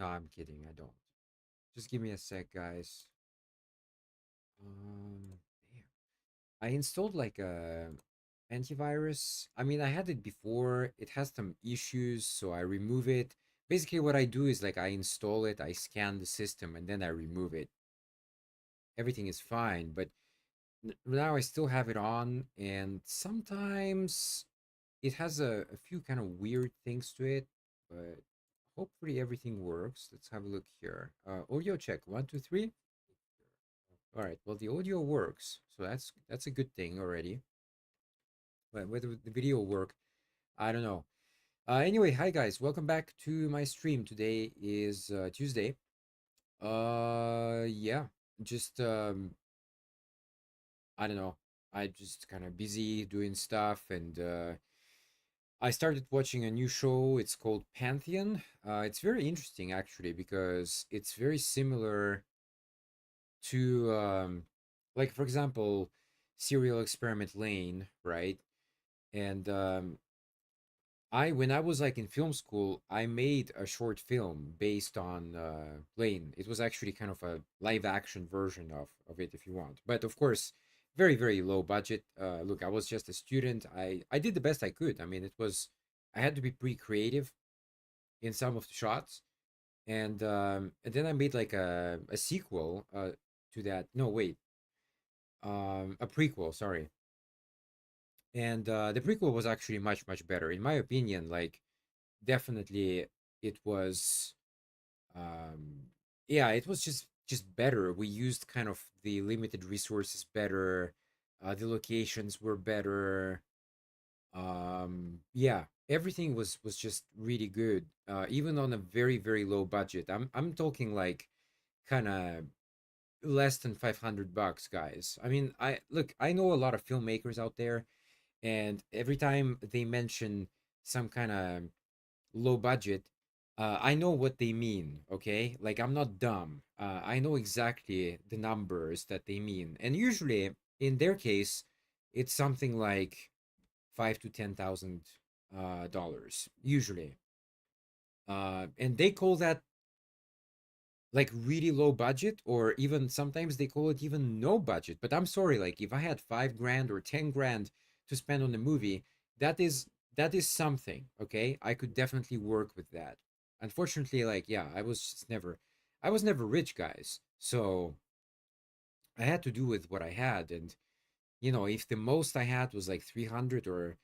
No, I'm kidding. I don't. Just give me a sec, guys. Damn. I installed like a antivirus. I mean, I had it before. It has some issues, so I remove it. Basically, what I do is like I install it, I scan the system, and then I remove it. Everything is fine, but now I still have it on, and sometimes it has a few kind of weird things to it, but hopefully everything works. Let's have a look here. Audio check, 1, 2, 3. All right. Well, the audio works, so that's a good thing already. But whether the video will work, I don't know. Anyway, hi guys, welcome back to my stream. Today is Tuesday. Yeah, just I don't know. I just kind of busy doing stuff, and I started watching a new show. It's called Pantheon. It's very interesting actually because it's very similar to like for example, Serial Experiment Lane, right? And I when I was like in film school, I made a short film based on Lane. It was actually kind of a live action version of it, if you want. But of course, very low budget. Look, I was just a student. I did the best I could. I mean, it was I had to be pretty creative in some of the shots, and then I made like a sequel to that. No, wait, a prequel. Sorry, and the prequel was actually much better in my opinion. Like definitely it was um yeah, it was just better. We used kind of the limited resources better. The locations were better. Yeah, everything was just really good, even on a very low budget. I'm talking like kind of less than $500, guys. I mean, I look, I know a lot of filmmakers out there, and every time they mention some kind of low budget, I know what they mean. Okay, like I'm not dumb. I know exactly the numbers that they mean, and usually in their case, it's something like 5 to 10 thousand dollars usually, and they call that like really low budget, or even sometimes they call it even no budget. But I'm sorry, like if I had 5 grand or 10 grand to spend on a movie, that is that is something. Okay, I could definitely work with that. Unfortunately, like yeah, I was never rich, guys, so I had to do with what I had. And if the most I had was like 300 or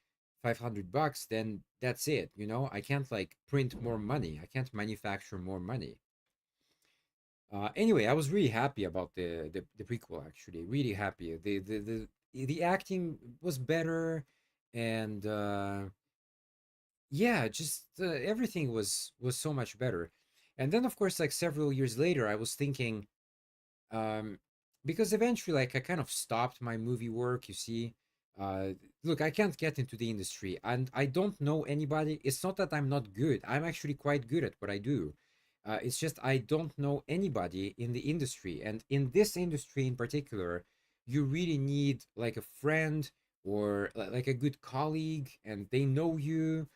$500, then that's it. I can't like print more money, I can't manufacture more money. Anyway, I was really happy about the prequel. Actually, really happy. The acting was better, and yeah, just everything was so much better. And then, of course, like several years later, I was thinking, um, because eventually, like, I kind of stopped my movie work. You see, uh, look, I can't get into the industry, and I don't know anybody. It's not that I'm not good. I'm actually quite good at what I do. It's just I don't know anybody in the industry, and in this industry in particular, you really need like a friend or like a good colleague, and they know you,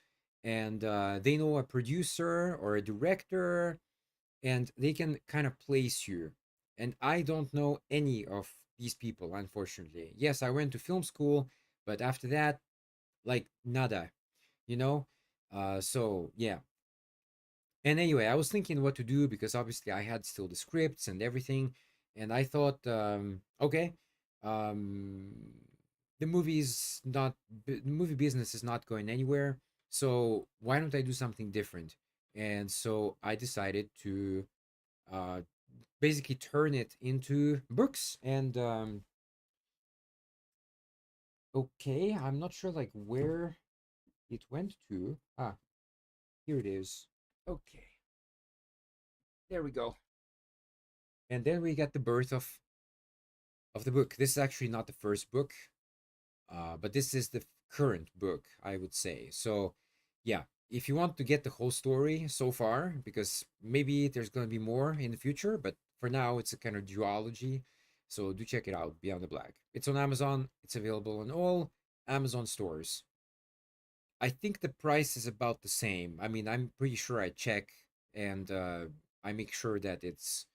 and they know a producer or a director, and they can kind of place you. And I don't know any of these people, unfortunately. Yes, I went to film school, but after that, like nada, you know? So yeah. And anyway, I was thinking what to do because obviously I had still the scripts and everything. And I thought, okay, um, the movie business is not going anywhere. So why don't I do something different? And so I decided to uh, basically turn it into books. And okay, I'm not sure like where it went to. Ah, here it is. Okay, there we go. And then we get the birth of the book. This is actually not the first book, but this is the current book, I would say. So, yeah, if you want to get the whole story so far, because maybe there's going to be more in the future, but for now, it's a kind of duology. So, do check it out, Beyond the Black. It's on Amazon, it's available on all Amazon stores. I think the price is about the same. I mean, I'm pretty sure I check, and I make sure that it's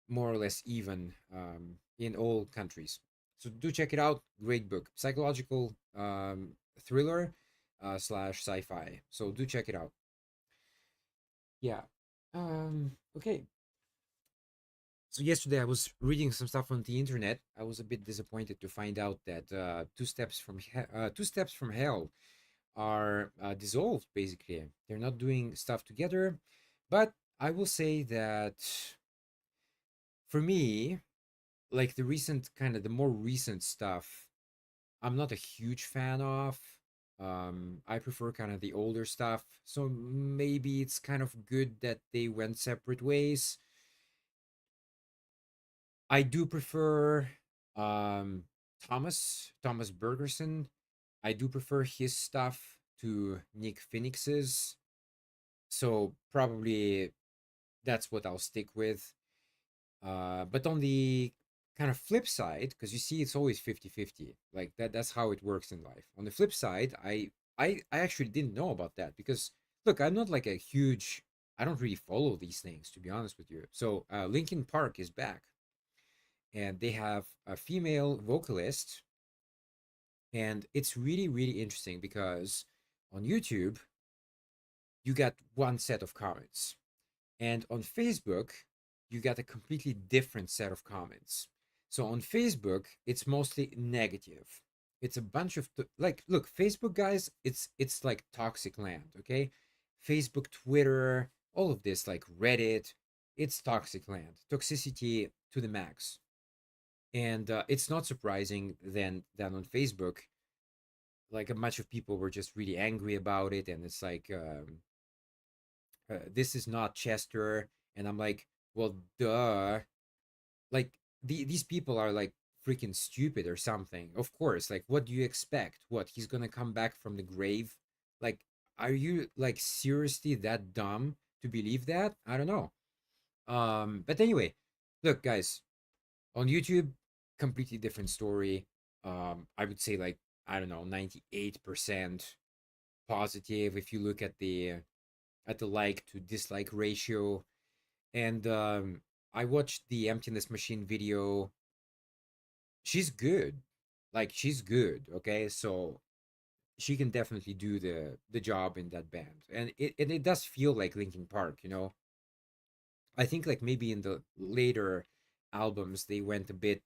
more or less even in all countries. So do check it out. Great book, psychological thriller slash sci-fi. So do check it out. Yeah. Okay. So yesterday I was reading some stuff on the internet. I was a bit disappointed to find out that Two Steps from Hell are dissolved. Basically, they're not doing stuff together. But I will say that for me, like the more recent stuff, I'm not a huge fan of. I prefer kind of the older stuff. So maybe it's kind of good that they went separate ways. I do prefer um Thomas Bergerson. I do prefer his stuff to Nick Phoenix's. So probably that's what I'll stick with. But on the kind of flip side, because you see it's always 50-50. Like that's how it works in life. On the flip side, I actually didn't know about that because look, I'm not like a huge I don't really follow these things to be honest with you. So Linkin Park is back and they have a female vocalist, and it's really interesting because on YouTube you got one set of comments, and on Facebook you got a completely different set of comments. So on Facebook it's mostly negative. It's a bunch of like, look, Facebook guys, it's like toxic land, okay? Facebook, Twitter, all of this, like Reddit, it's toxic land, toxicity to the max. And it's not surprising then that on Facebook, like a bunch of people were just really angry about it, and it's like, this is not Chester, and I'm like, well, duh, like these people are like freaking stupid or something. Of course, like what do you expect? What, he's gonna come back from the grave? Like, are you like seriously that dumb to believe that? I don't know. But anyway, look, guys, on YouTube, completely different story. I would say like, I don't know, 98% positive if you look at the like to dislike ratio. And I watched the Emptiness Machine video. She's good. Like, she's good, okay? So she can definitely do the job in that band. And it does feel like Linkin Park, you know. I think like maybe in the later albums they went a bit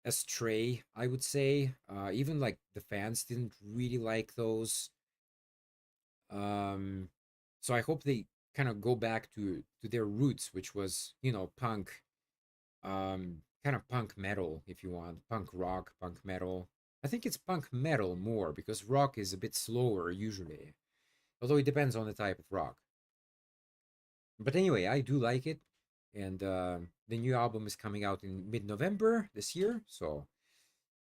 astray, I would say. Even like the fans didn't really like those. Um, so I hope they kind of go back to their roots, which was, you know, punk, kind of punk metal, if you want, punk rock, punk metal. I think it's punk metal more because rock is a bit slower usually, although it depends on the type of rock. But anyway, I do like it, and the new album is coming out in mid-November this year, so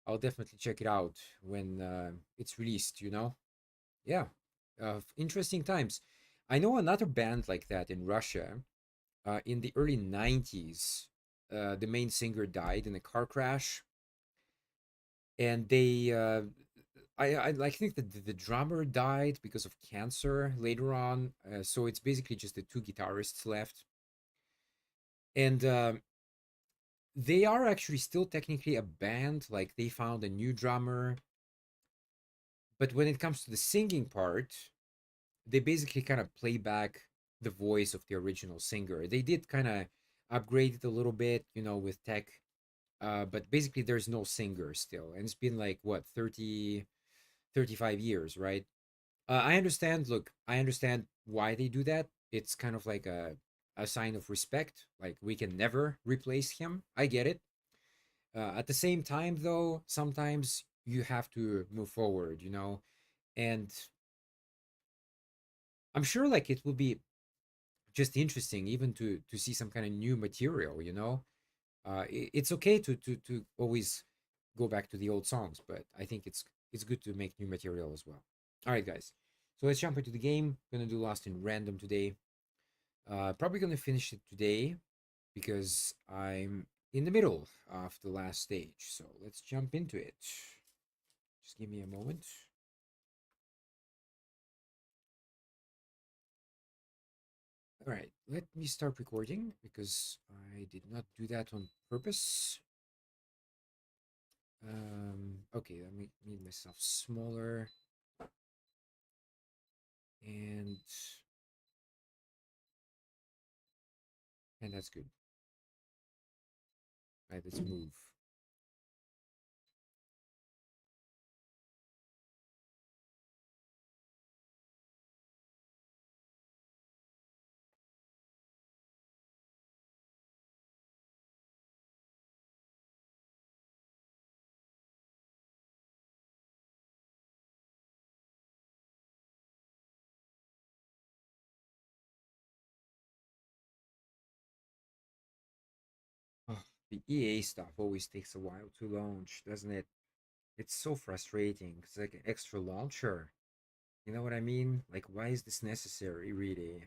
I'll definitely check it out when it's released, you know? Yeah. Interesting times. I know another band like that in Russia. In the early 90s, the main singer died in a car crash. And I think that the drummer died because of cancer later on. So it's basically just the two guitarists left. And they are actually still technically a band. Like, they found a new drummer. But when it comes to the singing part, they basically kind of play back the voice of the original singer. They did kind of upgrade it a little bit, you know, with tech. But basically there's no singer still. And it's been like what, 35 years, right? I understand, look, I understand why they do that. It's kind of like a sign of respect. Like, we can never replace him. I get it. At the same time though, sometimes you have to move forward, you know? And I'm sure like it will be just interesting even to see some kind of new material, you know. It's okay to always go back to the old songs, but I think it's good to make new material as well. All right, guys, so let's jump into the game. Gonna do Lost in Random today. Probably gonna finish it today because I'm in the middle of the last stage, so let's jump into it. Just give me a moment. All right, let me start recording because I did not do that on purpose. Okay, let me make myself smaller, and that's good. All right, let's move. Oh, the EA stuff always takes a while to launch, doesn't it? It's so frustrating. It's like an extra launcher. You know what I mean? Like, why is this necessary, really?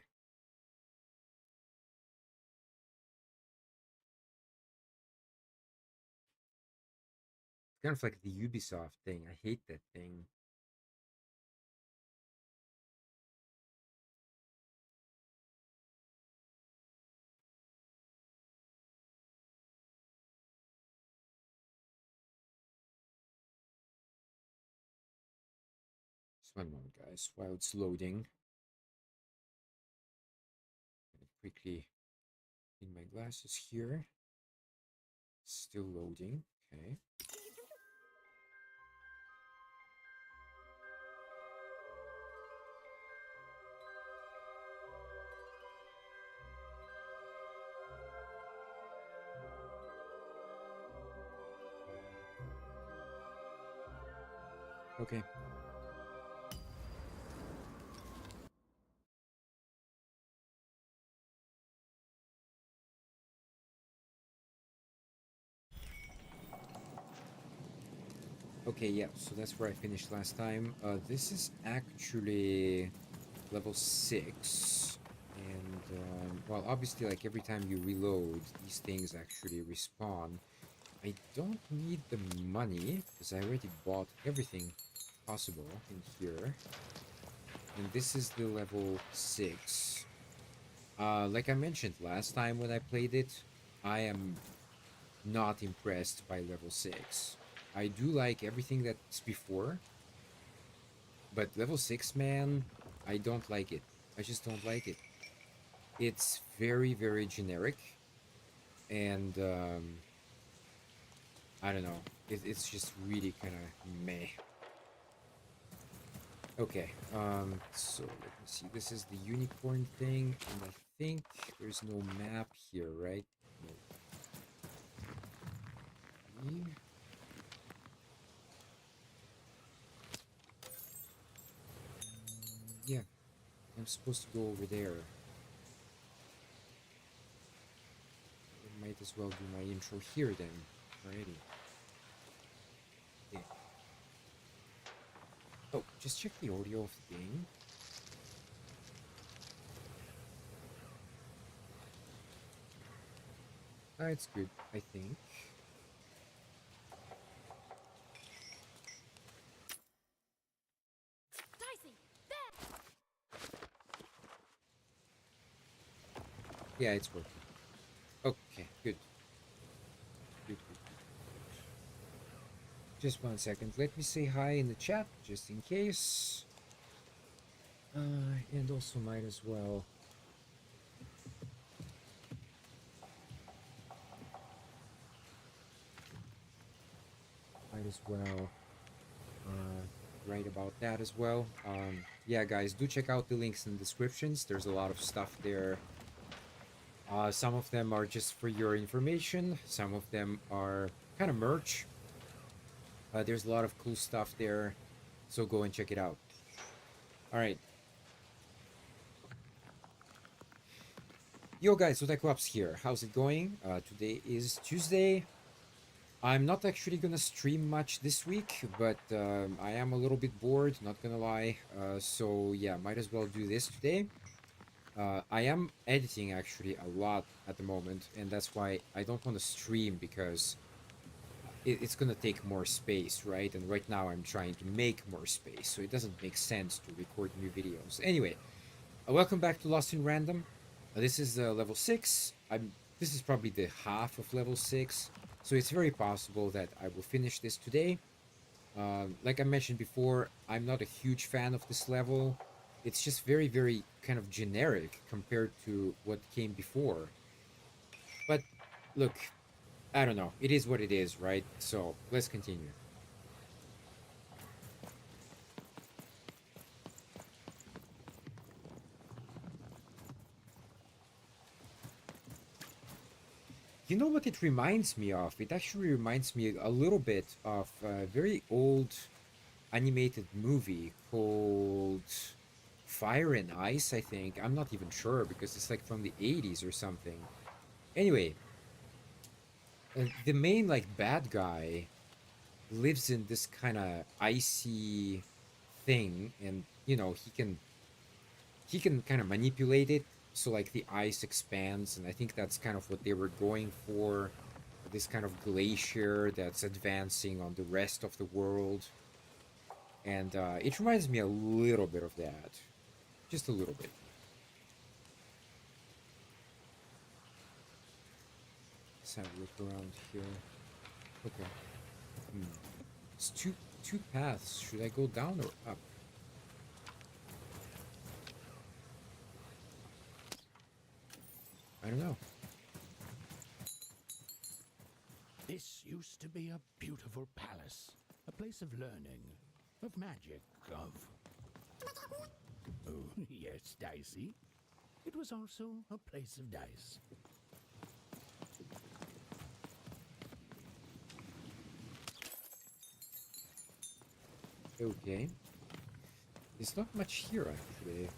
It's kind of like the Ubisoft thing. I hate that thing. Just one moment, guys, while it's loading. Quickly in my glasses here. Still loading. Okay. Okay. Okay, yeah, so that's where I finished last time. This is actually level 6. And, well, obviously, like, every time you reload, these things actually respawn. I don't need the money, because I already bought everything possible in here. And this is the level 6. Like I mentioned last time when I played it, I am not impressed by level 6. I do like everything that's before, but level 6, man, I don't like it. I just don't like it. It's very, very generic, and I don't know. It's just really kind of meh. Okay, so let me see. This is the unicorn thing, and I think there's no map here, right? No. Yeah, I'm supposed to go over there. I might as well do my intro here then. Alrighty. Yeah. Oh, just check the audio of the game. It's good, I think. Yeah, it's working. Okay, good. Good, good. Just one second. Let me say hi in the chat, just in case. And also might as well. Might as well write about that as well. Yeah, guys, do check out the links in the descriptions. There's a lot of stuff there. Some of them are just for your information. Some of them are kind of merch. There's a lot of cool stuff there, so go and check it out. All right. Yo guys, Otaku here. How's it going? Today is Tuesday. I'm not actually gonna stream much this week, but I am a little bit bored, not gonna lie. So yeah, might as well do this today. I am editing actually a lot at the moment, and that's why I don't want to stream because it's gonna take more space, right? And right now I'm trying to make more space, so it doesn't make sense to record new videos. Anyway, welcome back to Lost in Random. This is level 6. This is probably the half of level 6. So it's very possible that I will finish this today. Like I mentioned before, I'm not a huge fan of this level. It's just very, very kind of generic compared to what came before. But look, I don't know. It is what it is, right? So let's continue. You know what it reminds me of? It actually reminds me a little bit of a very old animated movie called Fire and Ice, I think. I'm not even sure because it's like from the 80s or something. Anyway, the main like bad guy lives in this kind of icy thing, and you know he can kind of manipulate it so like the ice expands, and I think that's kind of what they were going for, this kind of glacier that's advancing on the rest of the world. And it reminds me a little bit of that, just a little bit. Let's have a look around here. Okay. Hmm. It's two paths. Should I go down or up? I don't know. This used to be a beautiful palace, a place of learning, of magic, of... Oh, yes, Dicey. It was also a place of dice. Okay. There's not much here, actually.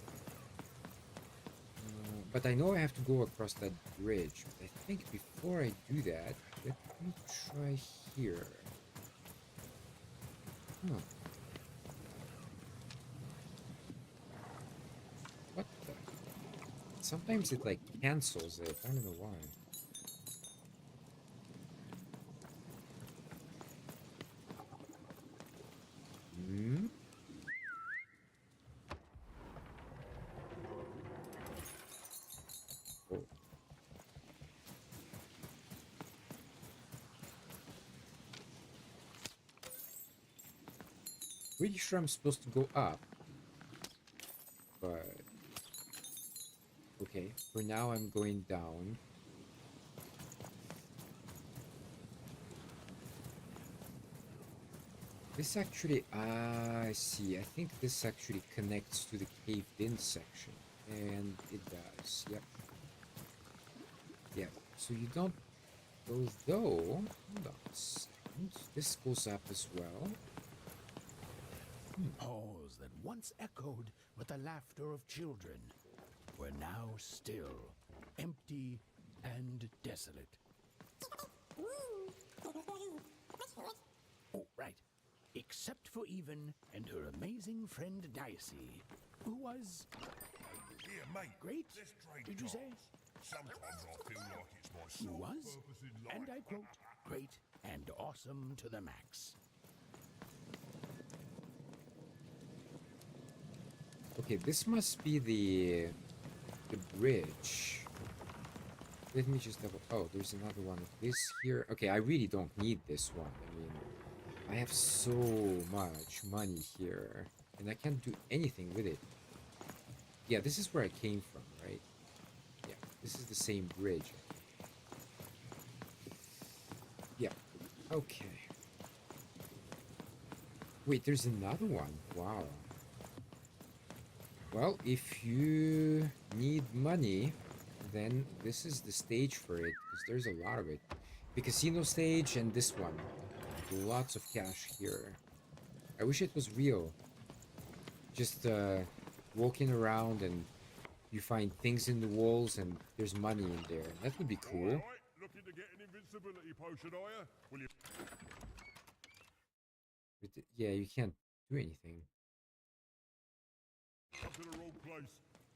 But I know I have to go across that bridge. But I think before I do that, let me try here. Huh. What the? Sometimes it, like, cancels it. I don't know why. Hmm? Oh. Pretty sure I'm supposed to go up. But... okay, for now I'm going down. This actually, I see. I think this actually connects to the caved-in section. And it does, yep. Yep, so you don't go though. Hold on a second. This goes up as well. Halls that once echoed with the laughter of children were now still, empty and desolate. Oh, right. Except for Even and her amazing friend Dicey, who was... Here, mate. Great, Let's trade did you say? cards. Sometimes I feel like it's my Who sole was, purpose in life. and I quote, great and awesome to the max. Okay, this must be the bridge. Let me just double... oh, there's another one of this here. Okay, I really don't need this one. I mean, I have so much money here, and I can't do anything with it. Yeah, this is where I came from, right? Yeah, this is the same bridge. Yeah, okay. Wait, there's another one. Wow. Well, if you need money, then this is the stage for it, because there's a lot of it. The casino stage and this one. Lots of cash here. I wish it was real. Just walking around and you find things in the walls and there's money in there. That would be cool. All right, looking to get an invincibility potion, are you? Will you? But yeah, you can't do anything. Come to the wrong place.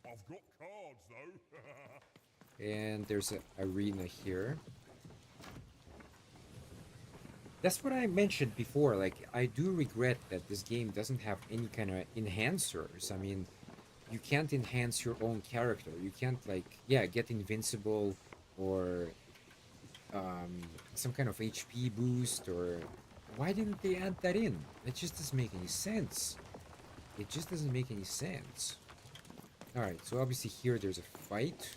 I've got cards, though. And there's an arena here. That's what I mentioned before. Like, I do regret that this game doesn't have any kind of enhancers. I mean, you can't enhance your own character. You can't like, yeah, get invincible or some kind of HP boost, or why didn't they add that in? It just doesn't make any sense. It just doesn't make any sense. All right, so obviously here there's a fight.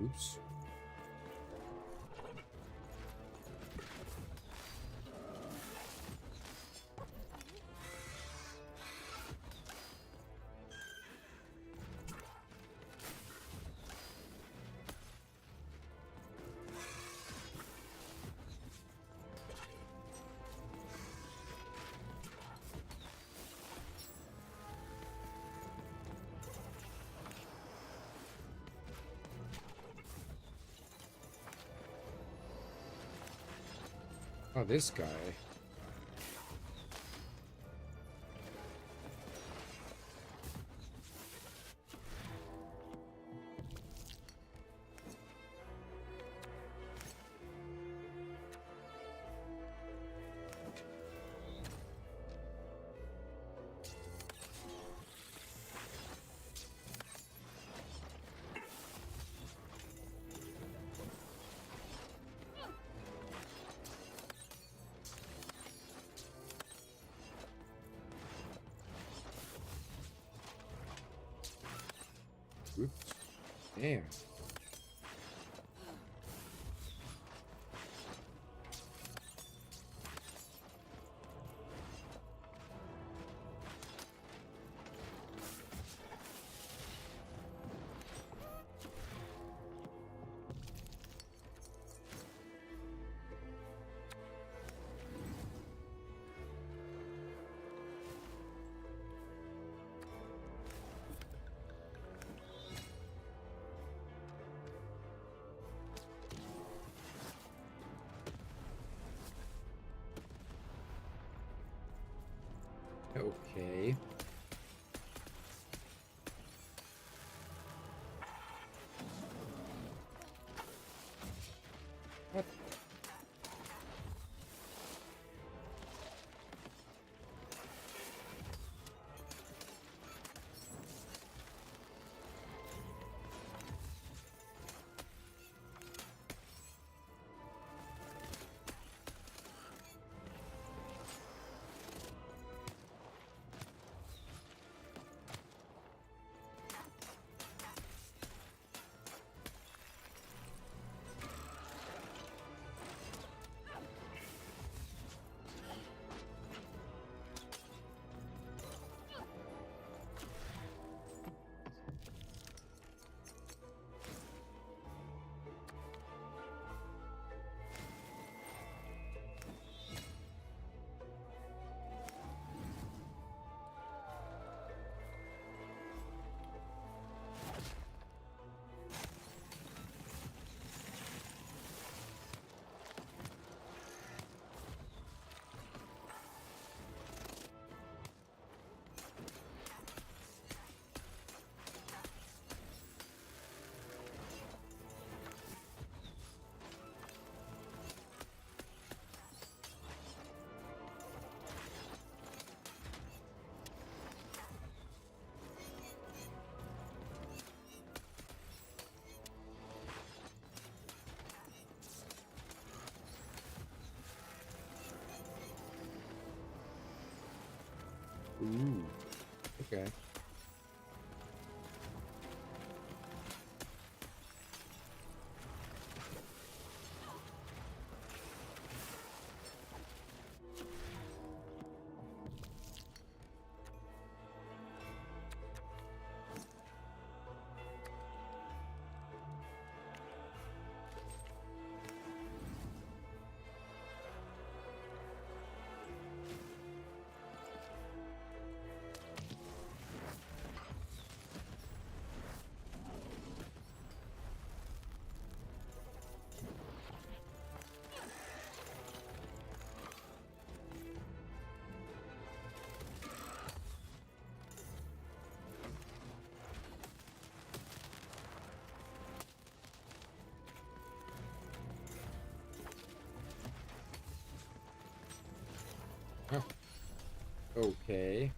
Oops. Oh, this guy. Oops. Damn. Okay. What? Ooh. Okay. Huh. Okay.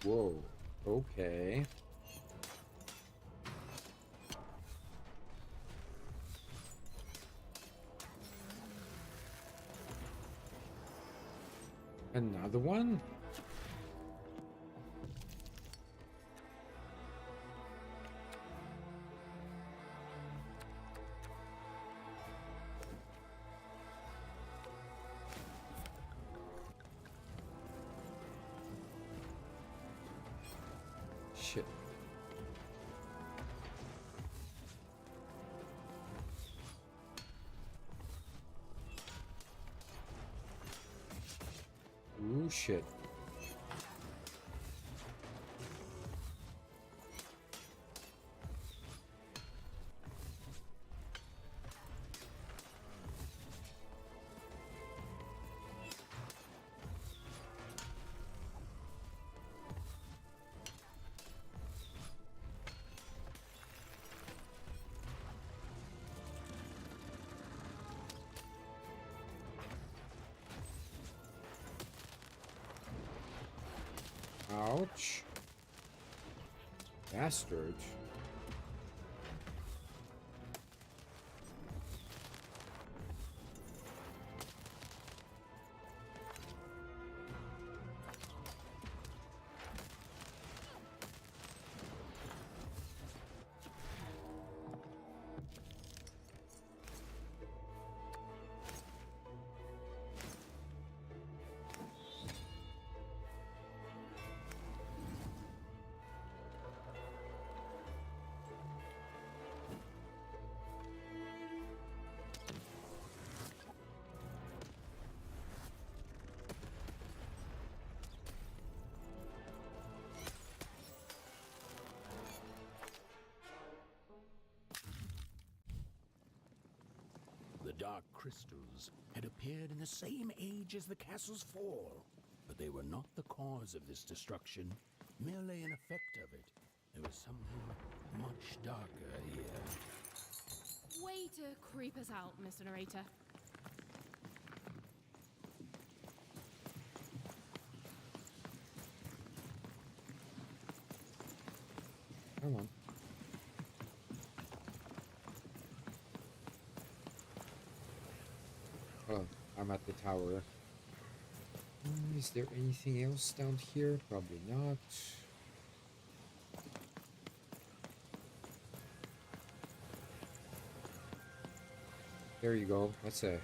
Whoa. Okay. Another one? Shit. Ooh, shit. Ouch. Bastard. The dark crystals had appeared in the same age as the castle's fall, but they were not the cause of this destruction, merely an effect of it. There was something much darker here. Way to creep us out, Mr. Narrator. Come on. Oh, I'm at the tower. Is there anything else down here? Probably not. There you go. That's a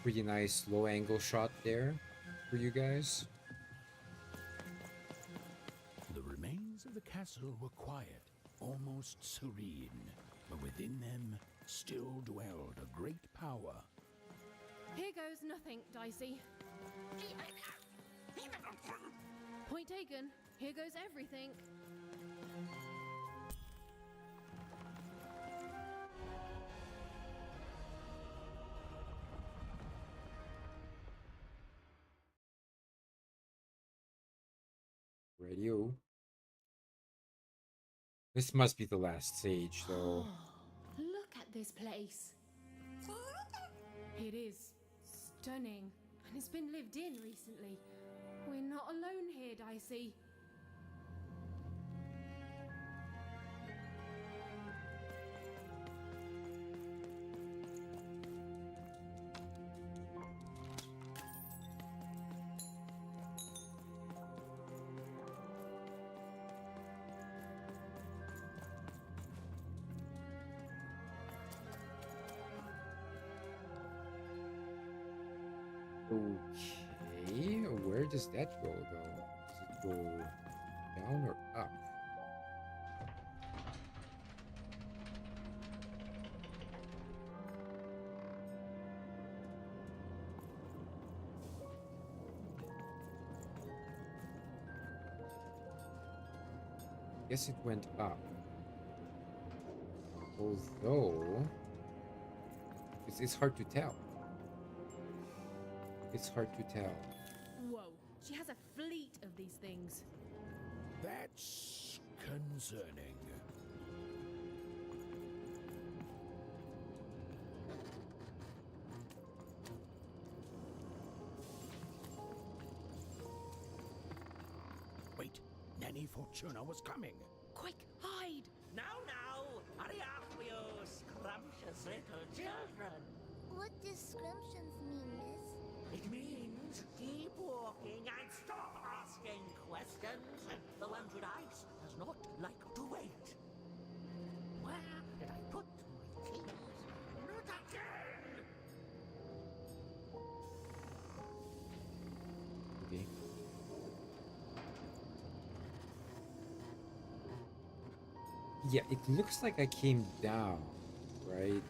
pretty nice low angle shot there for you guys. The remains of the castle were quiet, almost serene, but within them still dwelled a great power. Here goes nothing, Dicey. Point taken. Here goes everything. Radio. This must be the last stage, though. Look at this place. It is stunning, and it's been lived in recently. We're not alone here, Dicey. Okay, where does that go though? Does it go down or up? Guess it went up. Although it's hard to tell. It's hard to tell. Whoa, she has a fleet of these things. That's concerning. Wait, Nanny Fortuna was coming. Quick, hide! Now, hurry up, you scrumptious little children. What does scrumptions mean, miss? It means keep walking and stop asking questions. The Wandering Ice does not like to wait. Where did I put my keys? Not again! Okay. Yeah, it looks like I came down, right?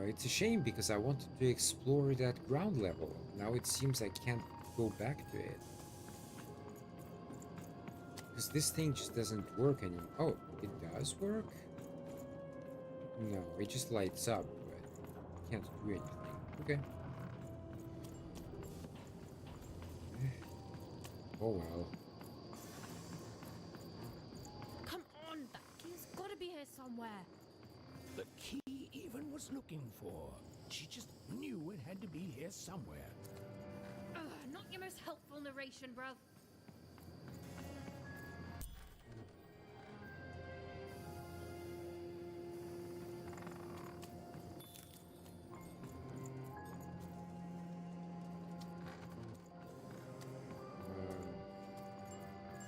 It's a shame because I wanted to explore that ground level. Now it seems I can't go back to it. Because this thing just doesn't work anymore. Oh, it does work? No, it just lights up, but can't do anything. Okay. Oh well. Come on, that key's gotta be here somewhere. The key even was looking for. She just knew it had to be here somewhere. Ugh, not your most helpful narration, bruv.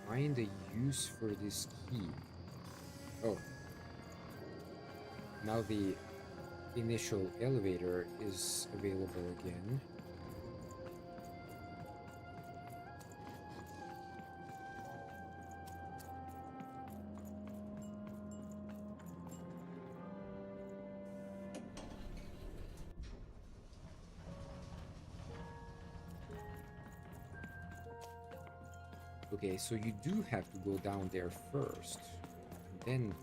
Find a use for this key. Oh. Now the initial elevator is available again. Okay, so you do have to go down there first, and then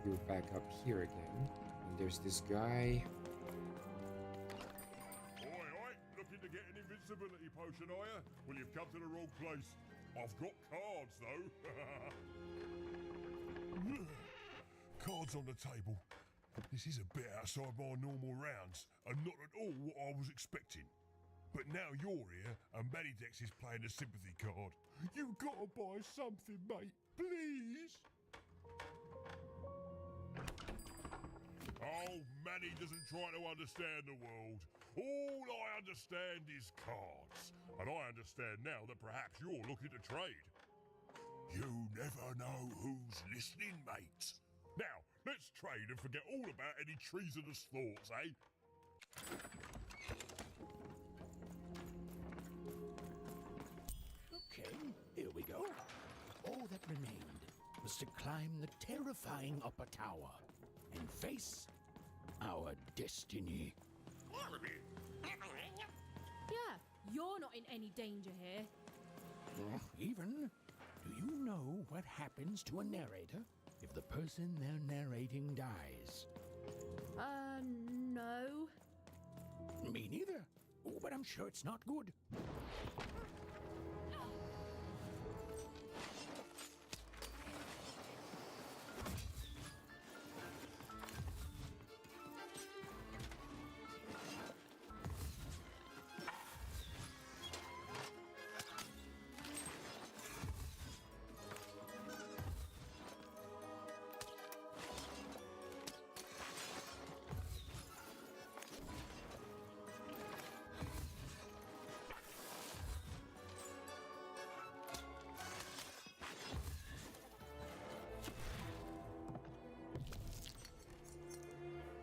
you're back up here again. And there's this guy. Oi, looking to get an invincibility potion, are you? Well, you've come to the wrong place. I've got cards, though. Cards on the table. This is a bit outside my normal rounds, and not at all what I was expecting. But now you're here, and Manidex is playing a sympathy card. You've got to buy something, mate. Please. Oh, Manny doesn't try to understand the world. All I understand is cards. And I understand now that perhaps you're looking to trade. You never know who's listening, mate. Now, let's trade and forget all about any treasonous thoughts, eh? Okay, here we go. All that remained was to climb the terrifying upper tower and face our destiny. Yeah, you're not in any danger here. Even, do you know what happens to a narrator if the person they're narrating dies? No. Me neither. Oh, but I'm sure it's not good.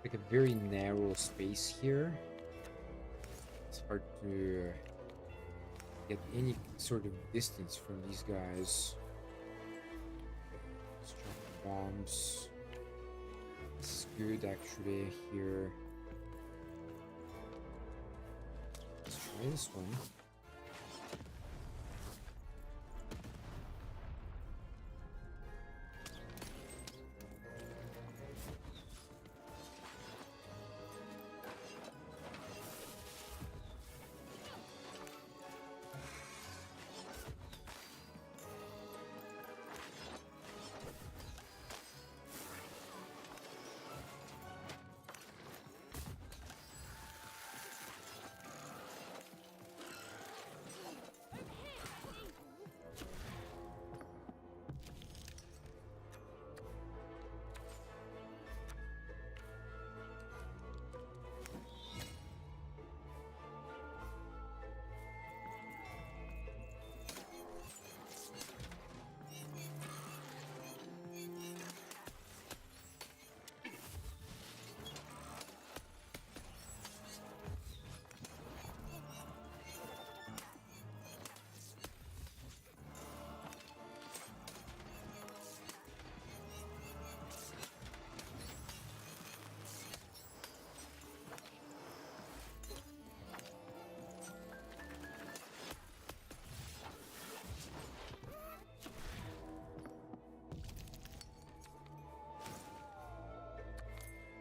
Like a very narrow space here. hard to get any sort of distance from these guys. Let's drop the bombs. This is good actually here. Let's try this one.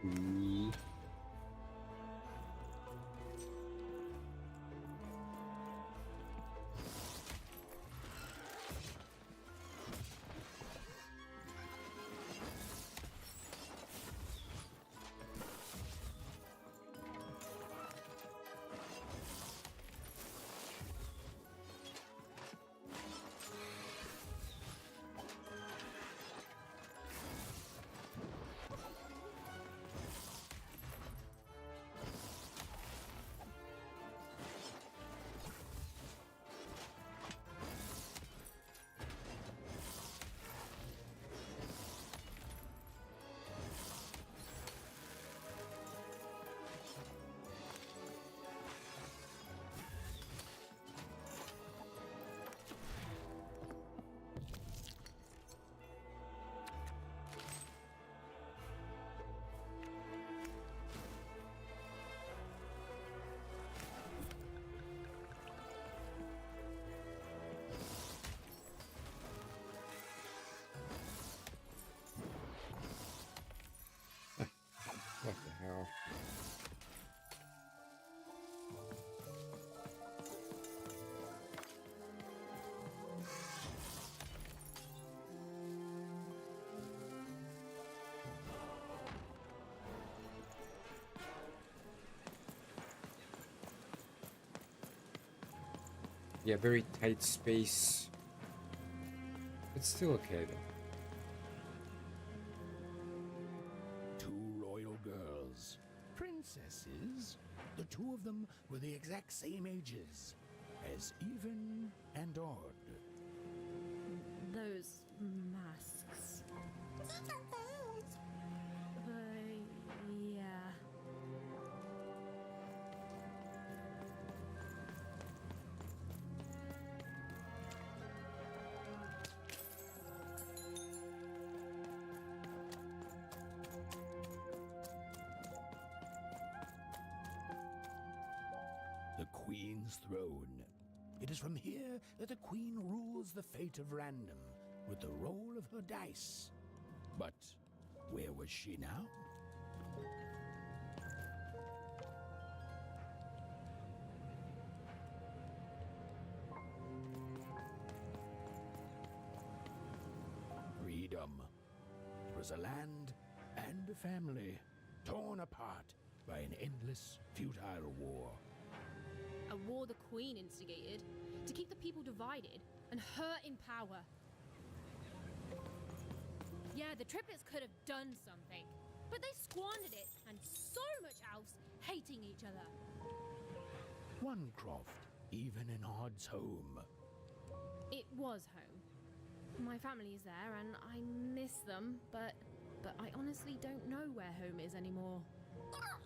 Ooh. What the hell? Yeah, very tight space. It's still okay though. Princesses, the two of them were the exact same ages, as even and odd. Those masks. Yeah. The Queen's throne. It is from here that the Queen rules the fate of random with the roll of her dice. But where was she now? Freedom. It was a land and a family torn apart by an endless, futile war. A war the Queen instigated to keep the people divided and her in power. Yeah, the triplets could have done something, but they squandered it, and so much else, hating each other. One croft, even in Odd's home. It was home. My family is there, and I miss them, but I honestly don't know where home is anymore. Oh,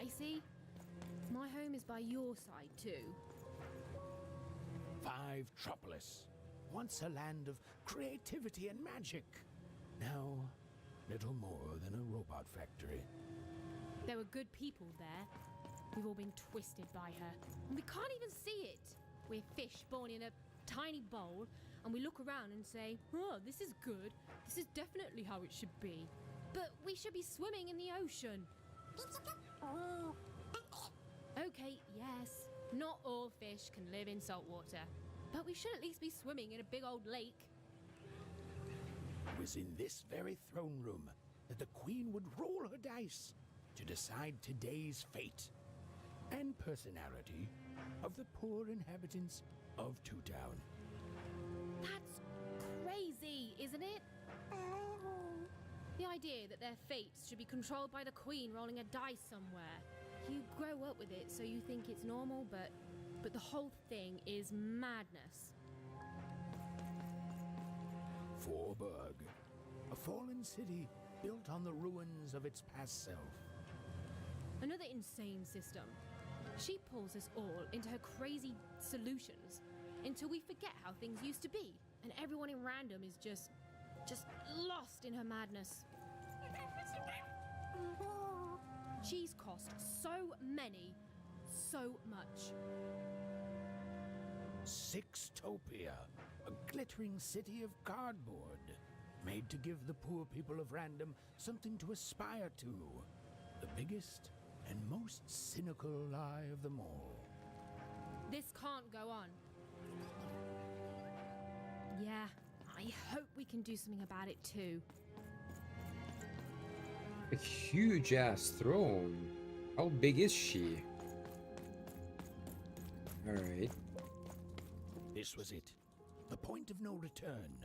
Dicey. My home is by your side too. Five Tropolis, once a land of creativity and magic. Now, little more than a robot factory. There were good people there. We've all been twisted by her, and we can't even see it. We're fish born in a tiny bowl, and we look around and say, oh, this is good. This is definitely how it should be. But we should be swimming in the ocean. Okay, yes, not all fish can live in salt water, but we should at least be swimming in a big old lake. It was in this very throne room that the Queen would roll her dice to decide today's fate and personality of the poor inhabitants of Two Town. That's crazy, isn't it? The idea that their fates should be controlled by the Queen rolling a dice somewhere. You grow up with it, so you think it's normal, but the whole thing is madness. Forburg, a fallen city built on the ruins of its past self. Another insane system. She pulls us all into her crazy solutions until we forget how things used to be, and everyone in random is just lost in her madness. She's cost so much. Sixtopia, a glittering city of cardboard, made to give the poor people of Random something to aspire to. The biggest and most cynical lie of them all. This can't go on. Yeah, I hope we can do something about it too. A huge ass throne. How big is she? Alright. This was it. The point of no return.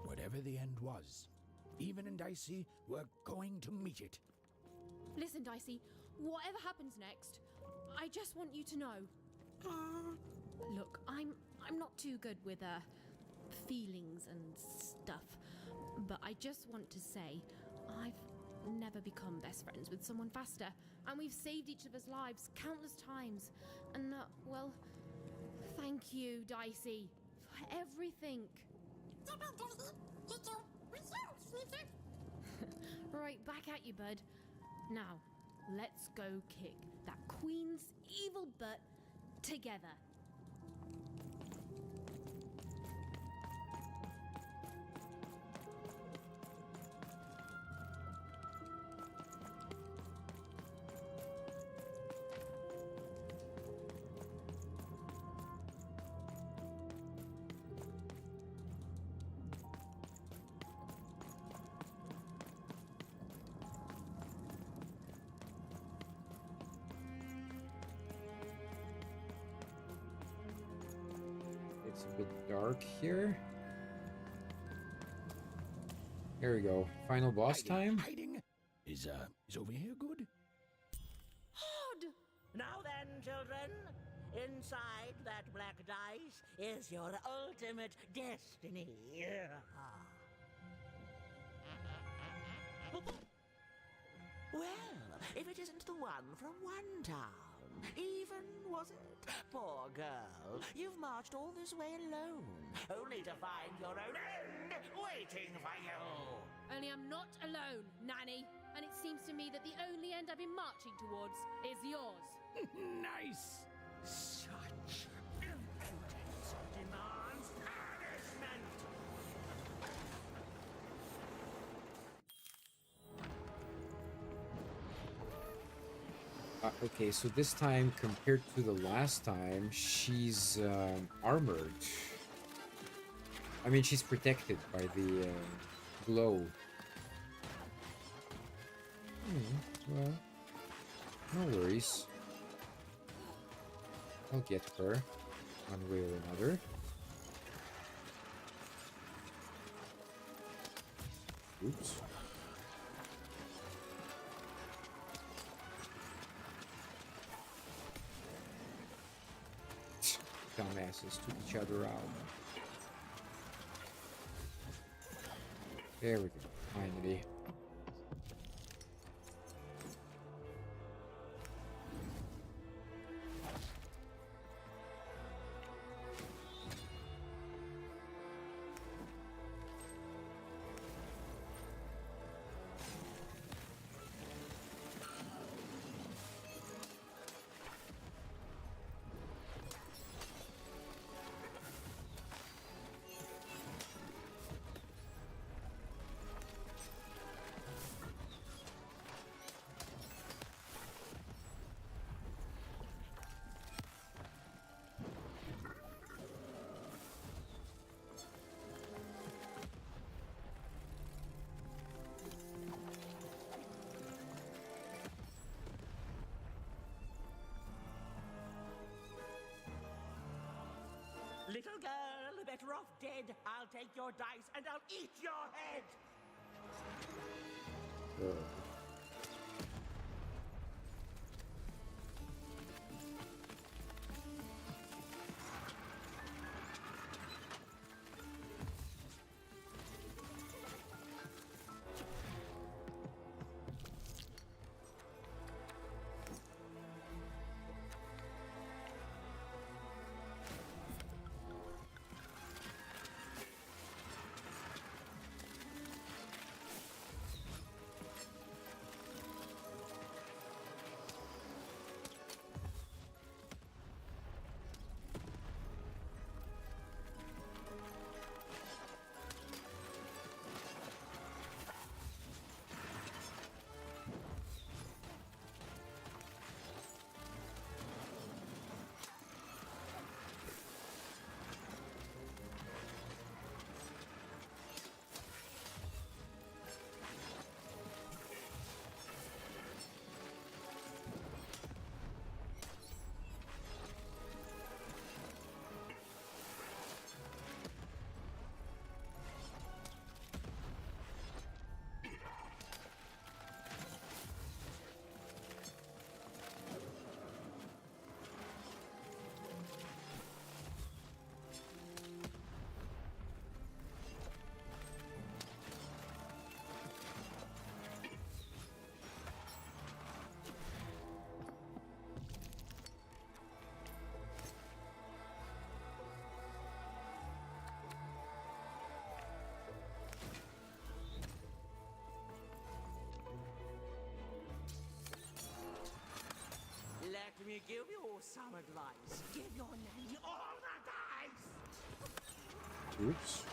Whatever the end was, Even and Dicey were going to meet it. Listen, Dicey, whatever happens next, I just want you to know. Look, I'm not too good with feelings and stuff, but I just want to say I've never become best friends with someone faster, and we've saved each other's lives countless times. And well, thank you, Dicey, for everything. Right, back at you, bud. Now, let's go kick that Queen's evil butt together. It's a bit dark here. Here we go. Final boss time. Hiding? Is over here good? Hod! Now then, children, inside that black dice is your ultimate destiny. Well, if it isn't the one from one town, even, was it? Poor girl, you've marched all this way alone, only to find your own end waiting for you. Only I'm not alone, Nanny. And it seems to me that the only end I've been marching towards is yours. Nice. Such impudence demands punishment. Okay, so this time compared to the last time, she's armored. I mean, she's protected by the glow. Well, no worries. I'll get her one way or another. Oops. Dumbasses took each other out. There we go, finally. better off dead. I'll take your dice and I'll eat your head. Let me give you some advice. Give your nanny all the dice! Oops.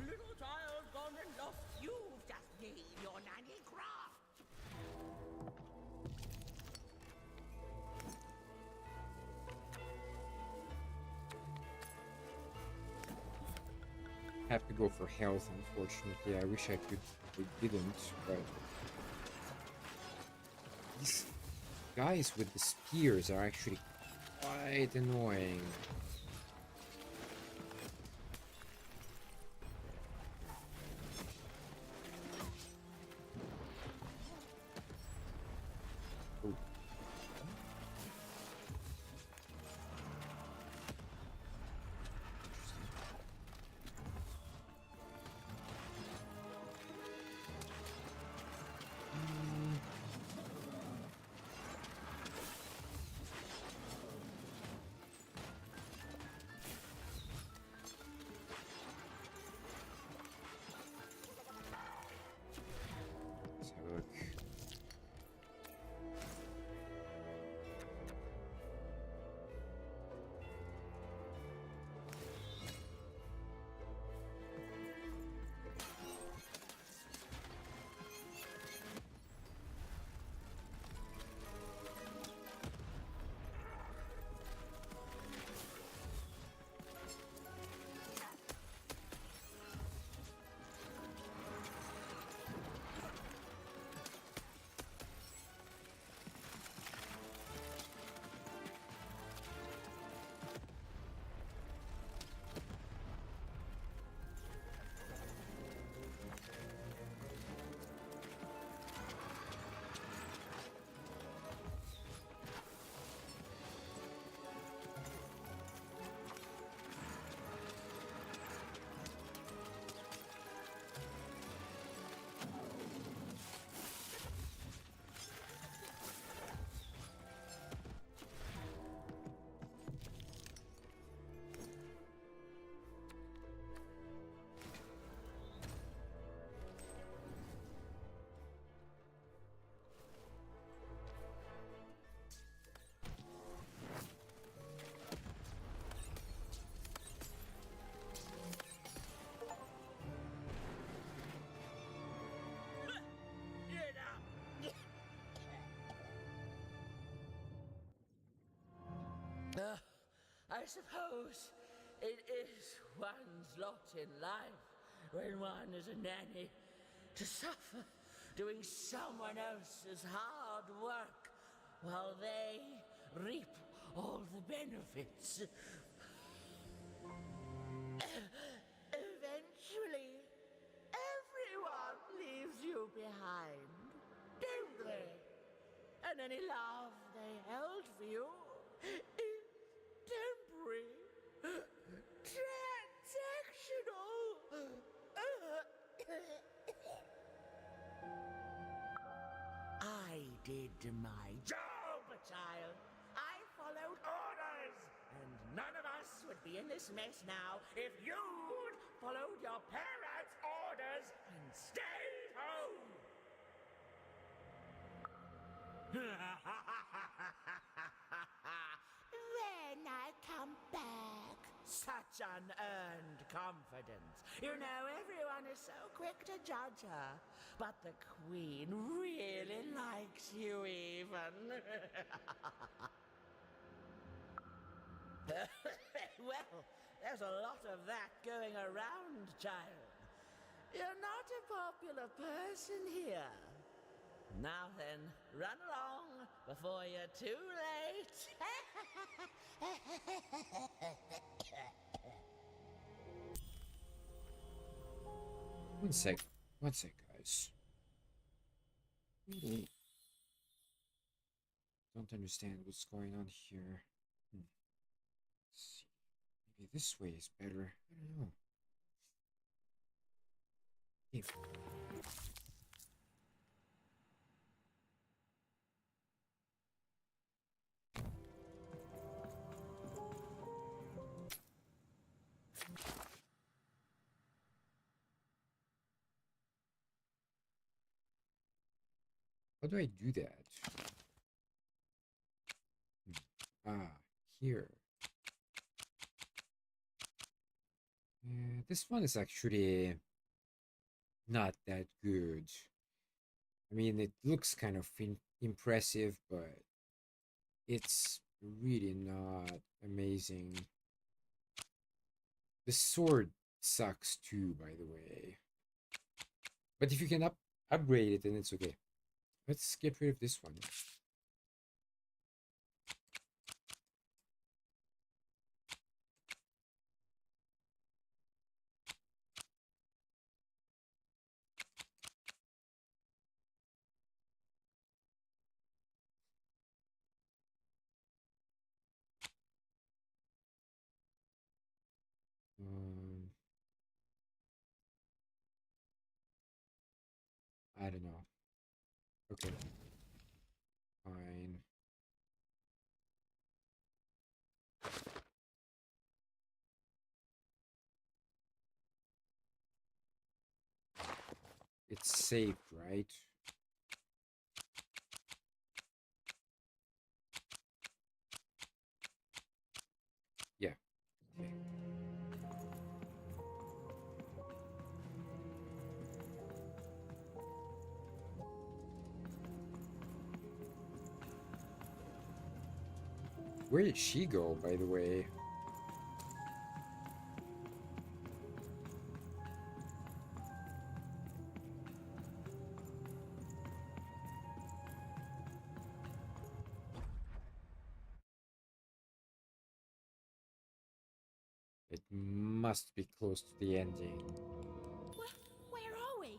Little child gone and lost, you've just made your nanny cry. Have to go for health, unfortunately. I wish I could. I didn't, but these guys with the spears are actually quite annoying. Oh. I suppose it is one's lot in life when one is a nanny to suffer doing someone else's hard work while they reap all the benefits. Eventually, everyone leaves you behind, don't they? And any love they held for you is temporary, transactional. I did my job, child. I followed orders. And none of us would be in this mess now if you'd followed your parents' orders and stayed home. When I come back, such unearned confidence. You know, everyone is so quick to judge her. But the Queen really likes you even. Well, there's a lot of that going around, child. You're not a popular person here. Now then, run along before you're too late. One sec, guys. Really don't understand what's going on here. Let's see. Maybe this way is better. I don't know. If how do I do that? Here. This one is actually not that good. I mean, it looks kind of impressive, but it's really not amazing. The sword sucks too, by the way. But if you can upgrade it, then it's okay. Let's get rid of this one. I don't know. Okay. Fine. It's saved, right? Yeah. Okay. Where did she go, by the way? It must be close to the ending. Where are we?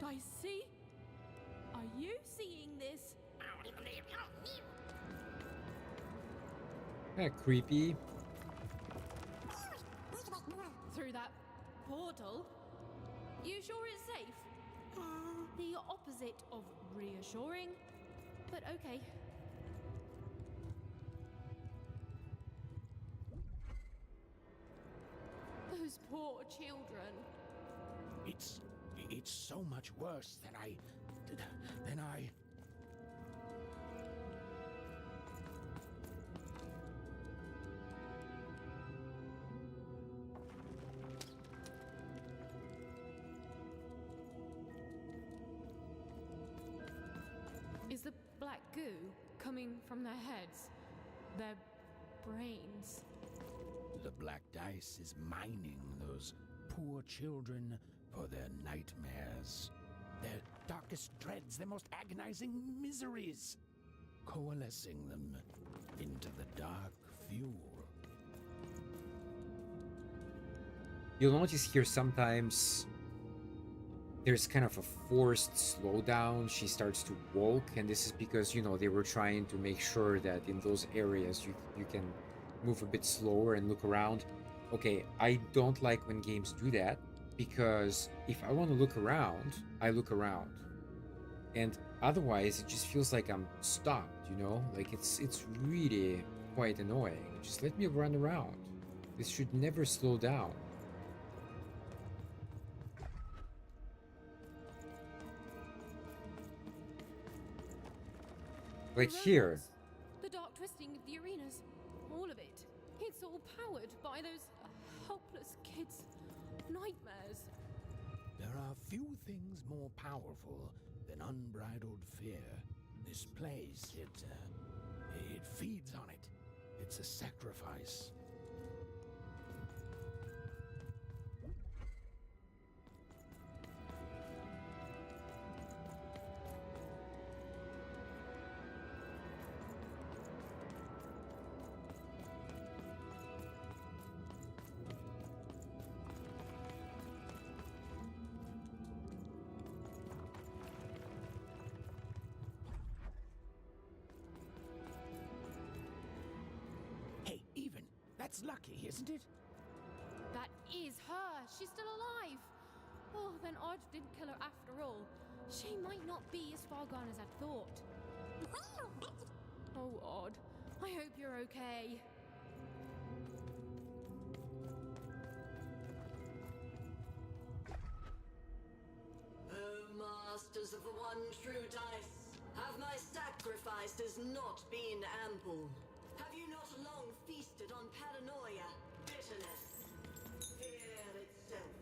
Dicey? Are you seeing this? Kinda creepy. Through that portal? You sure it's safe? The opposite of reassuring, but okay. Those poor children. It's so much worse than I... black goo coming from their heads. Their brains. The black dice is mining those poor children for their nightmares, their darkest dreads, their most agonizing miseries, coalescing them into the dark fuel. You'll notice here sometimes there's kind of a forced slowdown. She starts to walk, and this is because, you know, they were trying to make sure that in those areas you can move a bit slower and look around. Okay, I don't like when games do that, because if I want to look around, I look around. And otherwise, it just feels like I'm stopped, you know? Like, it's really quite annoying. Just let me run around. This should never slow down. Like here. The dark twisting of the arenas. All of it. It's all powered by those helpless kids' nightmares. There are few things more powerful than unbridled fear. This place, it feeds on it. It's a sacrifice. Hey, even, that's lucky, isn't it? That is her. She's still alive. Oh, then Odd didn't kill her after all. She might not be as far gone as I'd thought. Oh, Odd. I hope you're okay. Oh, masters of the one true dice, have my sacrifices not been ample? Have you not long feasted on paranoia, bitterness, fear itself?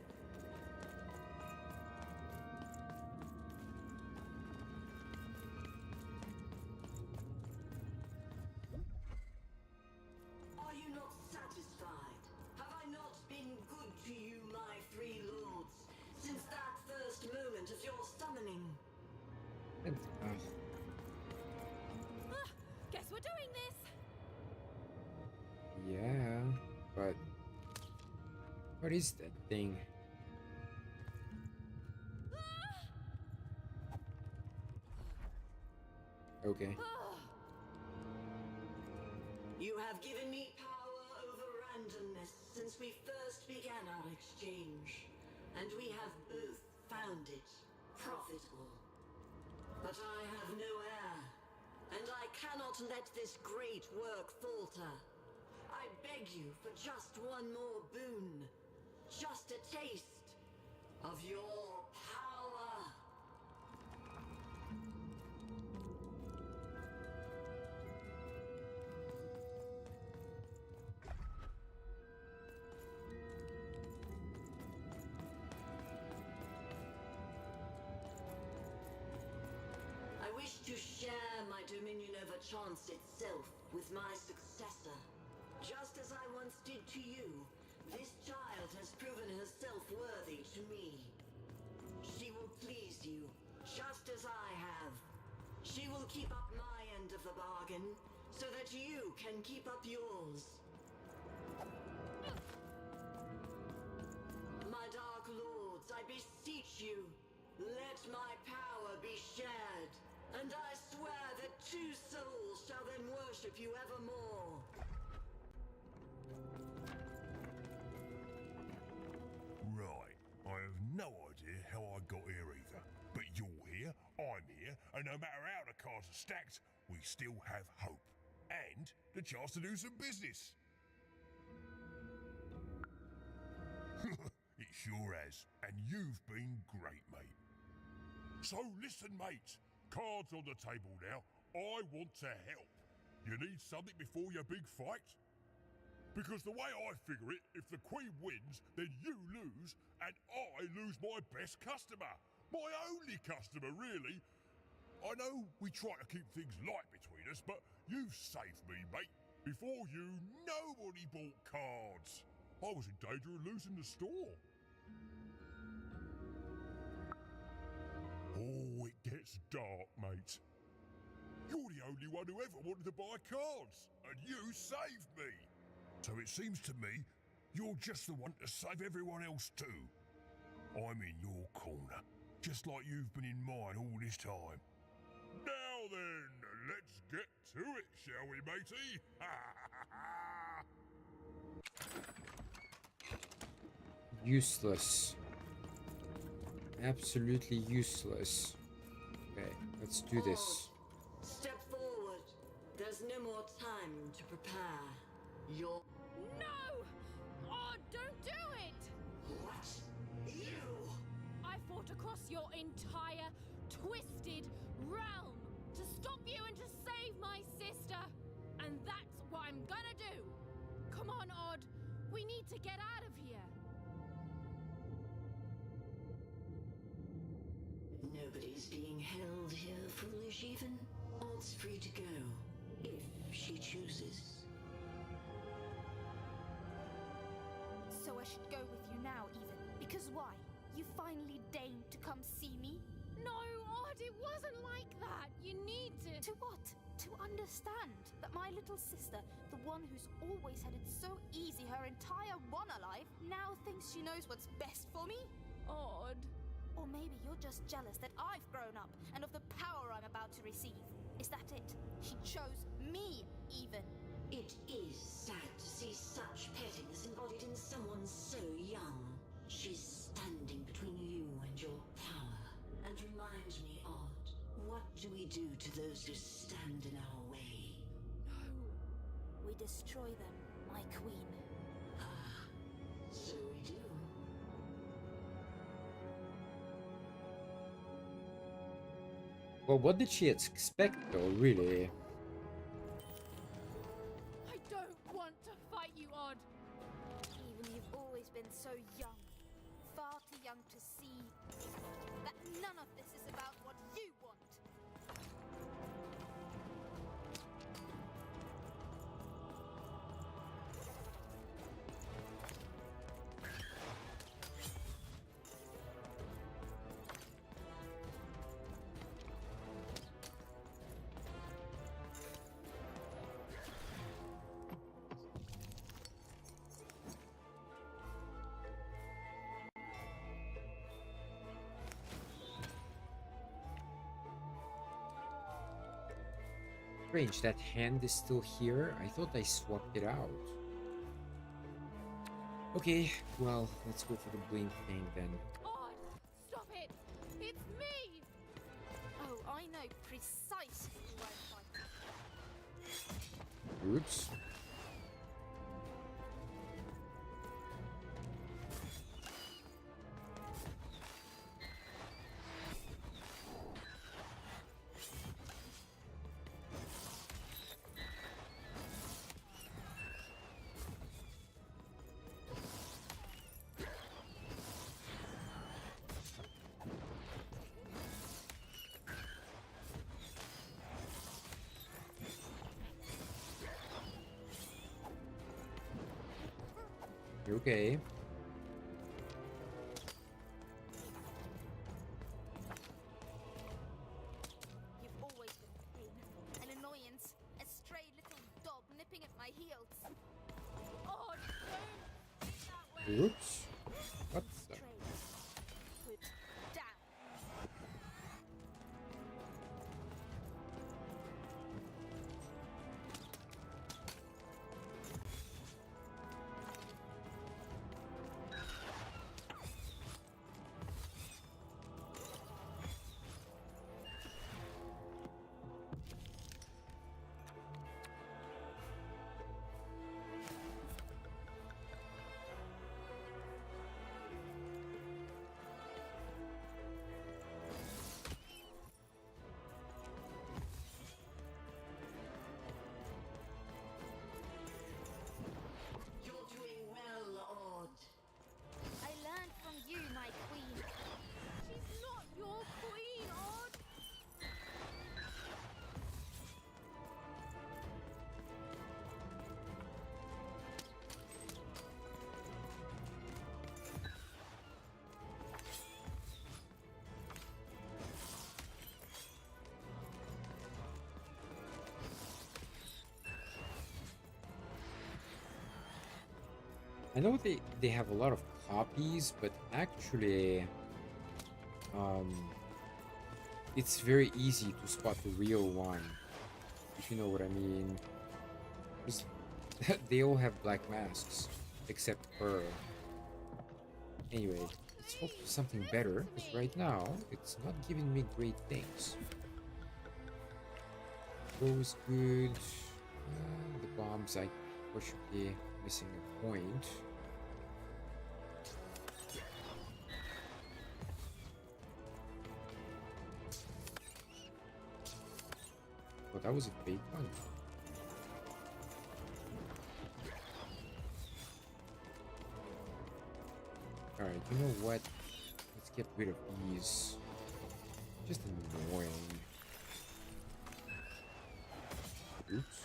Are you not satisfied? Have I not been good to you, my three lords, since that first moment of your summoning? And, Ah, guess we're doing this. yeah, but what is that thing? Okay. You have given me power over randomness since we first began our exchange, and we have both found it profitable. But I have no heir, and I cannot let this great work falter. I beg you for just one more boon, just a taste of your power. I wish to share my dominion over chance itself with my successor. Just as I once did to you, this child has proven herself worthy to me. She will please you, just as I have. She will keep up my end of the bargain, so that you can keep up yours. My dark lords, I beseech you, let my power be shared, and I swear that two souls shall then worship you evermore. Right, I have no idea how I got here either. But you're here, I'm here, and no matter how the cards are stacked, we still have hope. And the chance to do some business. It sure has. And you've been great, mate. So listen, mates. Cards on the table now. I want to help. You need something before your big fight? Because the way I figure it, if the Queen wins, then you lose, and I lose my best customer. My only customer, really. I know we try to keep things light between us, but you've saved me, mate. Before you, nobody bought cards. I was in danger of losing the store. Oh, it gets dark, mate. You're the only one who ever wanted to buy cards, and you saved me. So it seems to me you're just the one to save everyone else too. I'm in your corner, just like you've been in mine all this time. Now then, let's get to it, shall we, matey? Useless. Absolutely useless. Okay, let's do this. Step forward. There's no more time to prepare. Your... No! Oh, don't do it! What? You? I fought across your entire twisted realm to stop you and to save my sister. And that's what I'm gonna do. Come on, Odd. We need to get out of here. Nobody's being held here, foolish even. Odd's free to go, if she chooses. So I should go with you now, even. Because why? You finally deigned to come see me? No, Odd, it wasn't like that. You need to... To what? To understand that my little sister, the one who's always had it so easy her entire one alive, now thinks she knows what's best for me? Odd. Or maybe you're just jealous that I've grown up and of the power I'm about to receive. Is that it? She chose me, even. It is sad to see such pettiness embodied in someone so young. She's standing between you and your power. And reminds me, Odd, what do we do to those who stand in our way? We destroy them, my queen. Ah, so we do. Well, what did she expect, though, really? I don't want to fight you, Odd. Even you've always been so young. Far too young to see that none of this is about what you want. Strange, that hand is still here. I thought I swapped it out. Okay, well, let's go for the blink thing then. Odd, stop it! It's me! Oh, I know precisely who I'm fighting. Oops. Okay. You've always been pain, an annoyance, a stray little dog nipping at my heels. Odd, don't be that way! Oops. What the? Stray. Put down. I know they have a lot of copies, but actually, um, it's very easy to spot the real one, if you know what I mean. 'Cause they all have black masks, except her. Anyway, let's hope for something better, because right now, it's not giving me great things. Goes good. The bombs, I possibly missing a point. But that was a fake one. Alright, you know what? Let's get rid of these. Just annoying. Oops.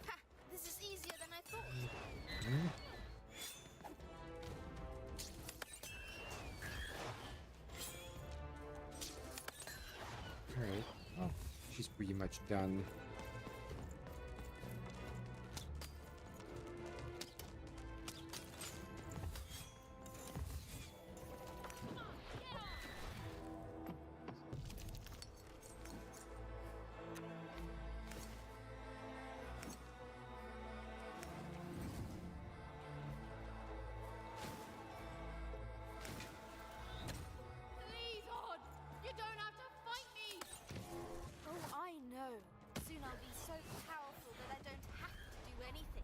Ha! This is easier than I thought. Hmm? Alright, well, she's pretty much done. Please, Odd! You don't have to fight me! Oh, I know. Soon I'll be so powerful that I don't have to do anything.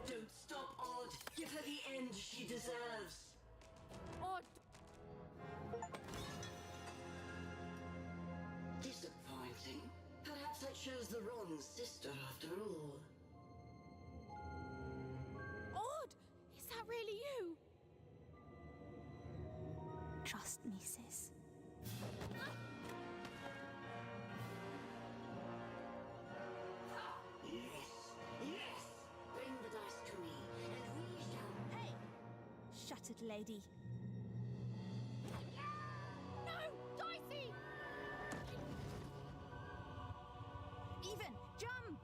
Don't stop, Odd. Give her the end she deserves. Odd! Disappointing. Perhaps I chose the wrong sister after all. Odd! Is that really you? Trust me, sis. Yes, yes. Bring the dice to me, and we shall. Hey! Shattered lady. No! Dicey! Even! Jump!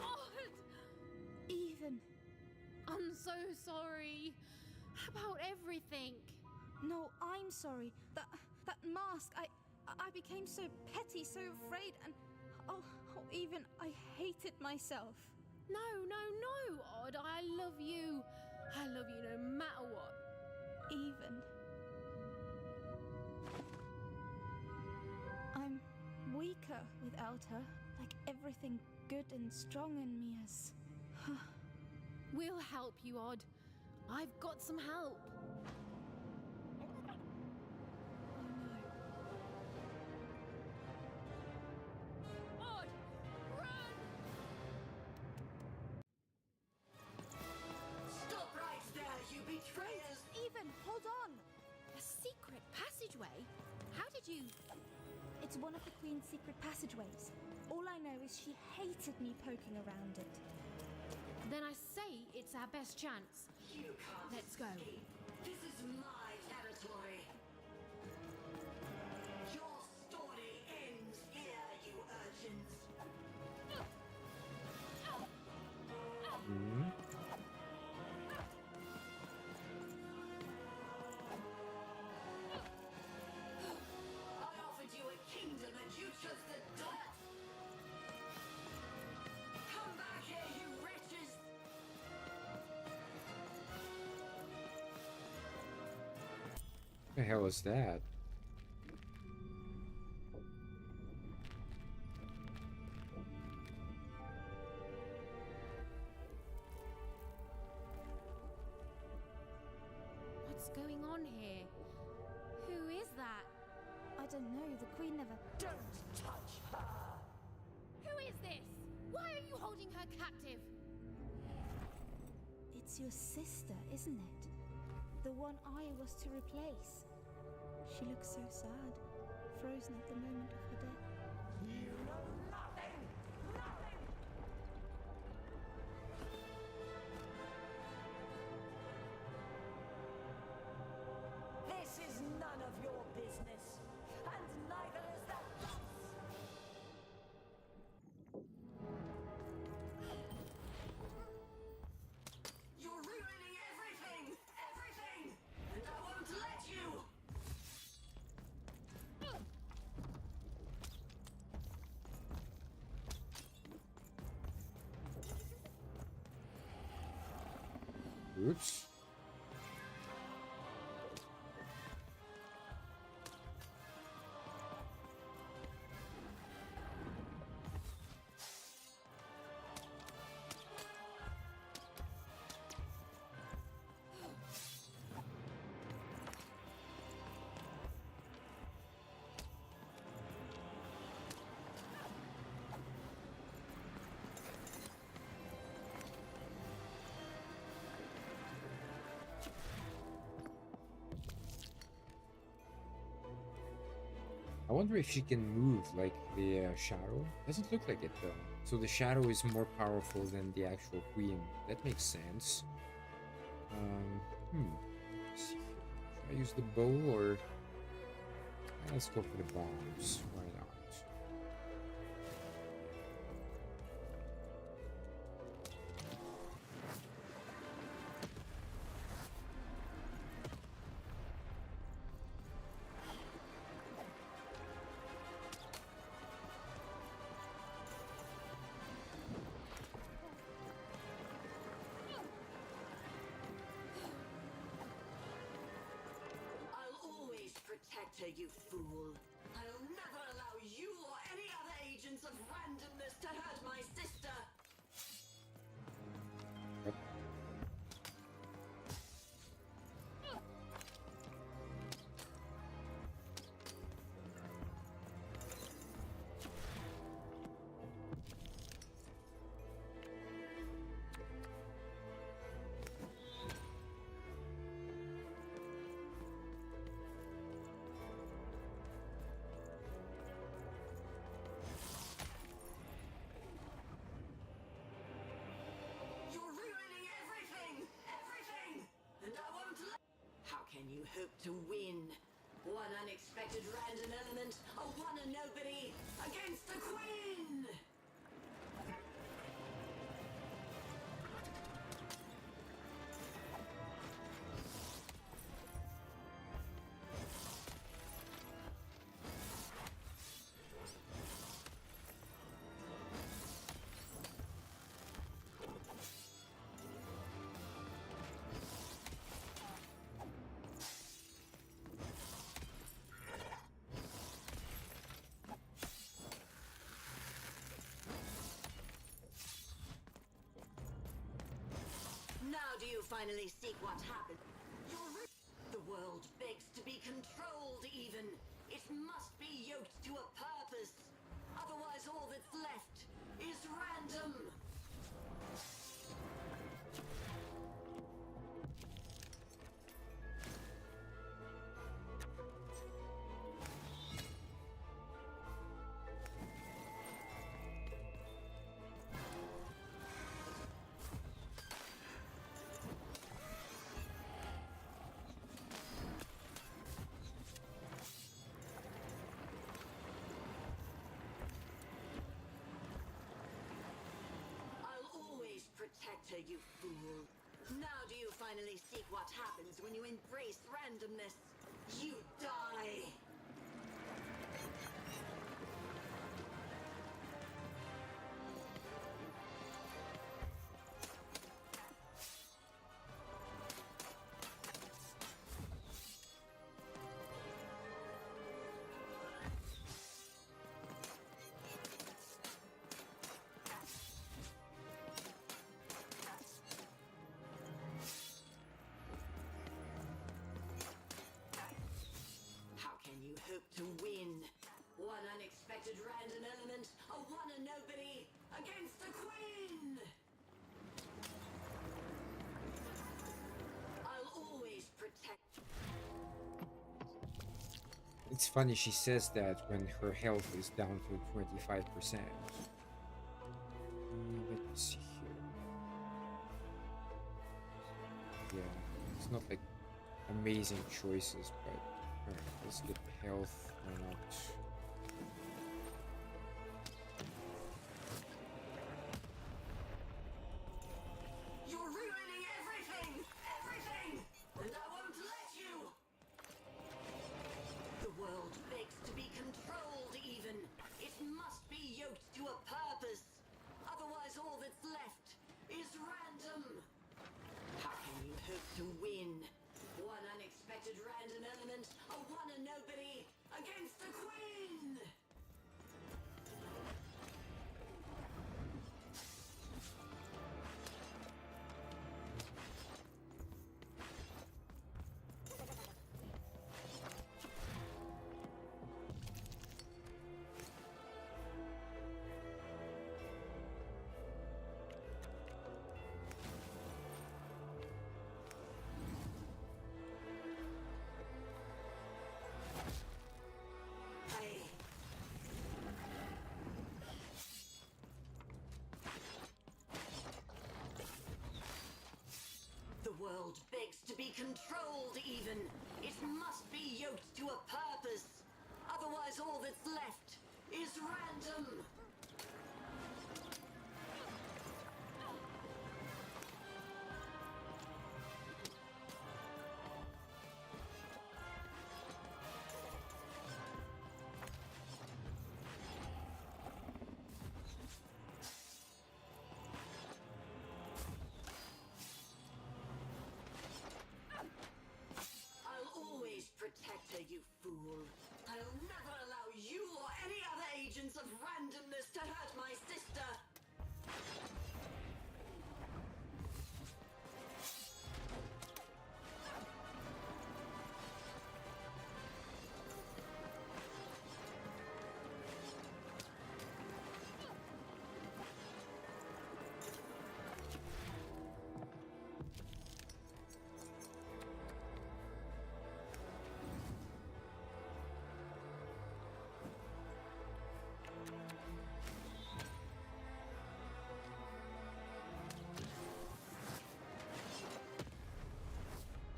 Odd! Even! I'm so sorry about everything. No, I'm sorry. That mask, I became so petty, so afraid, and oh, even I hated myself. No, no, no, Odd. I love you. I love you no matter what. Even. I'm weaker without her, like everything good and strong in me has. We'll help you, Odd. I've got some help. Odd, run! Stop right there, you betrayers! Even, hold on! A secret passageway? How did you... It's one of the Queen's secret passageways. All I know is she hated me poking around it. Then I say it's our best chance. You can't Let's go. escape. This is my territory. Your The hell is that? What's going on here? Who is that? I don't know, the Queen never. Don't touch her! Who is this? Why are you holding her captive? It's your sister, isn't it? The one I was to replace. She looks so sad, frozen at the moment of her death. You know nothing! Nothing! This is none of your business, and neither is that dice! You're ruining everything! Everything! And I won't let you! Oops. I wonder if she can move like the shadow. Doesn't look like it though. So the shadow is more powerful than the actual queen. That makes sense. Let's see. Should I use the bow or let's go for the bombs. Why not? I'll always protect her, you fool. I'll never allow you or any other agents of randomness to hurt my sister. Yep. You're ruining everything! Everything! And I won't let... How can you hope to win? One unexpected random element, a one and nobody, against the Queen! Now do you finally seek what happened? The world begs to be controlled even. It must be yoked to a purpose. Otherwise all that's left is random. Protect her, you fool. Now do you finally seek what happens when you embrace randomness? You die! It's funny she says that when her health is down to 25%. Let's see here. Yeah, it's not like amazing choices, but alright, let's get the health. Why not? You're ruining everything! Everything! And I won't let you! The world begs to be controlled even. It must be yoked to a purpose. Otherwise all that's left is random. How can you hope to win? One unexpected random element, a one and nobody, against the queen! The world begs to be controlled even. It must be yoked to a purpose. Otherwise all that's left is random. Protect her, you fool. I'll never allow you or any other agents of randomness to hurt my sister.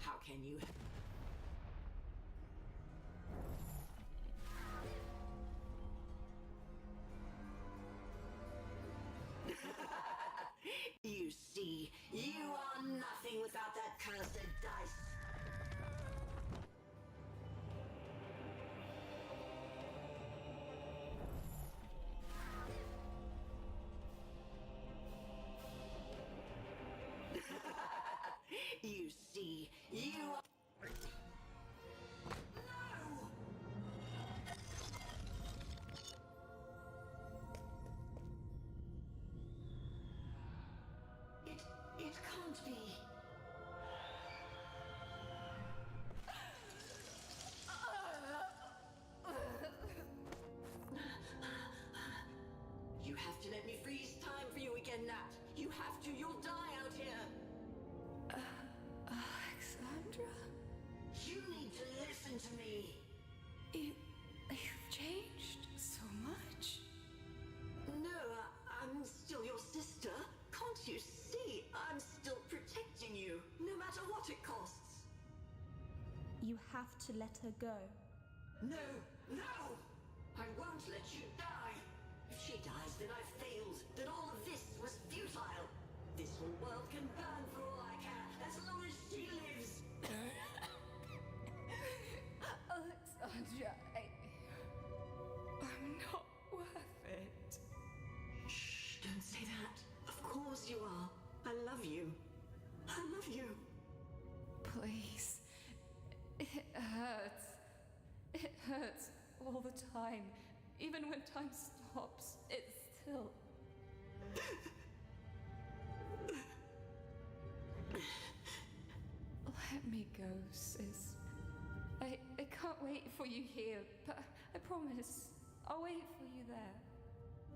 How can you? You see, you are nothing without that cursed dice. You see, you are... No! It can't be. You have to let me freeze time for you again, Nat. You have to, you'll die out here. Alexandra? You need to listen to me. You've changed so much. No, I'm still your sister. Can't you see? I'm still protecting you, no matter what it costs. You have to let her go. No, no! I won't let you die. If she dies, then I failed. Then all of this was futile. This whole world can burn for all I care, as long as she lives. Alexandra, I'm not worth it. Shh, don't say that. Of course you are. I love you. I love you. Please. It hurts. It hurts all the time. Even when time stops, it's still... Let me go, sis. I can't wait for you here, but I promise I'll wait for you there.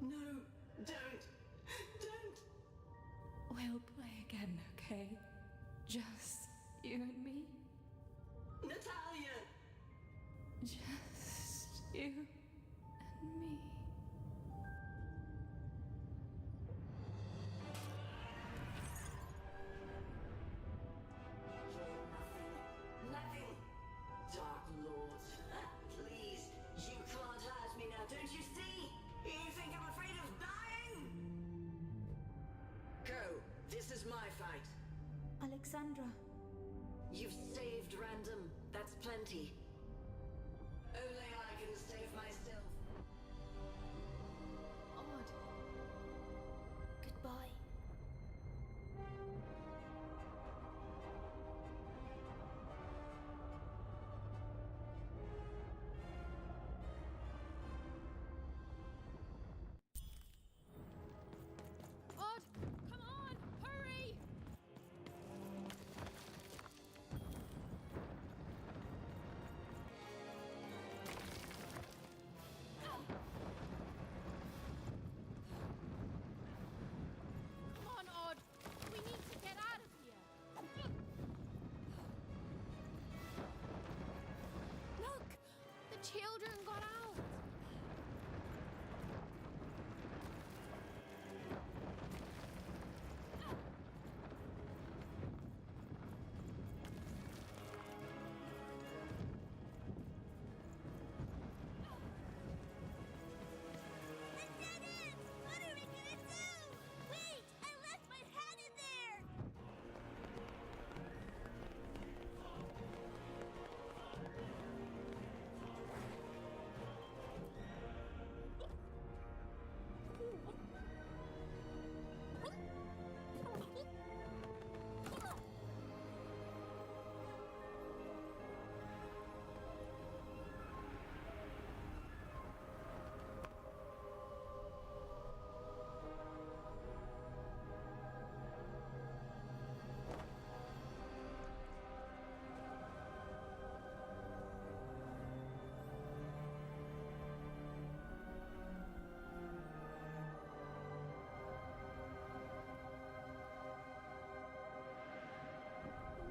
No, don't. Don't. We'll play again, okay? Just you and me. Natalia! Just you and me. Nothing. Dark Lord. Please, you can't hurt me now, don't you see? You think I'm afraid of dying? Go. This is my fight. Alexandra. You've saved Random. That's plenty. Only I can save myself. Odd. Goodbye. Odd, come on, hurry! Come on, Odd. We need to get out of here. Look, the children got out. What are we gonna do? Wait! I left my hat in there!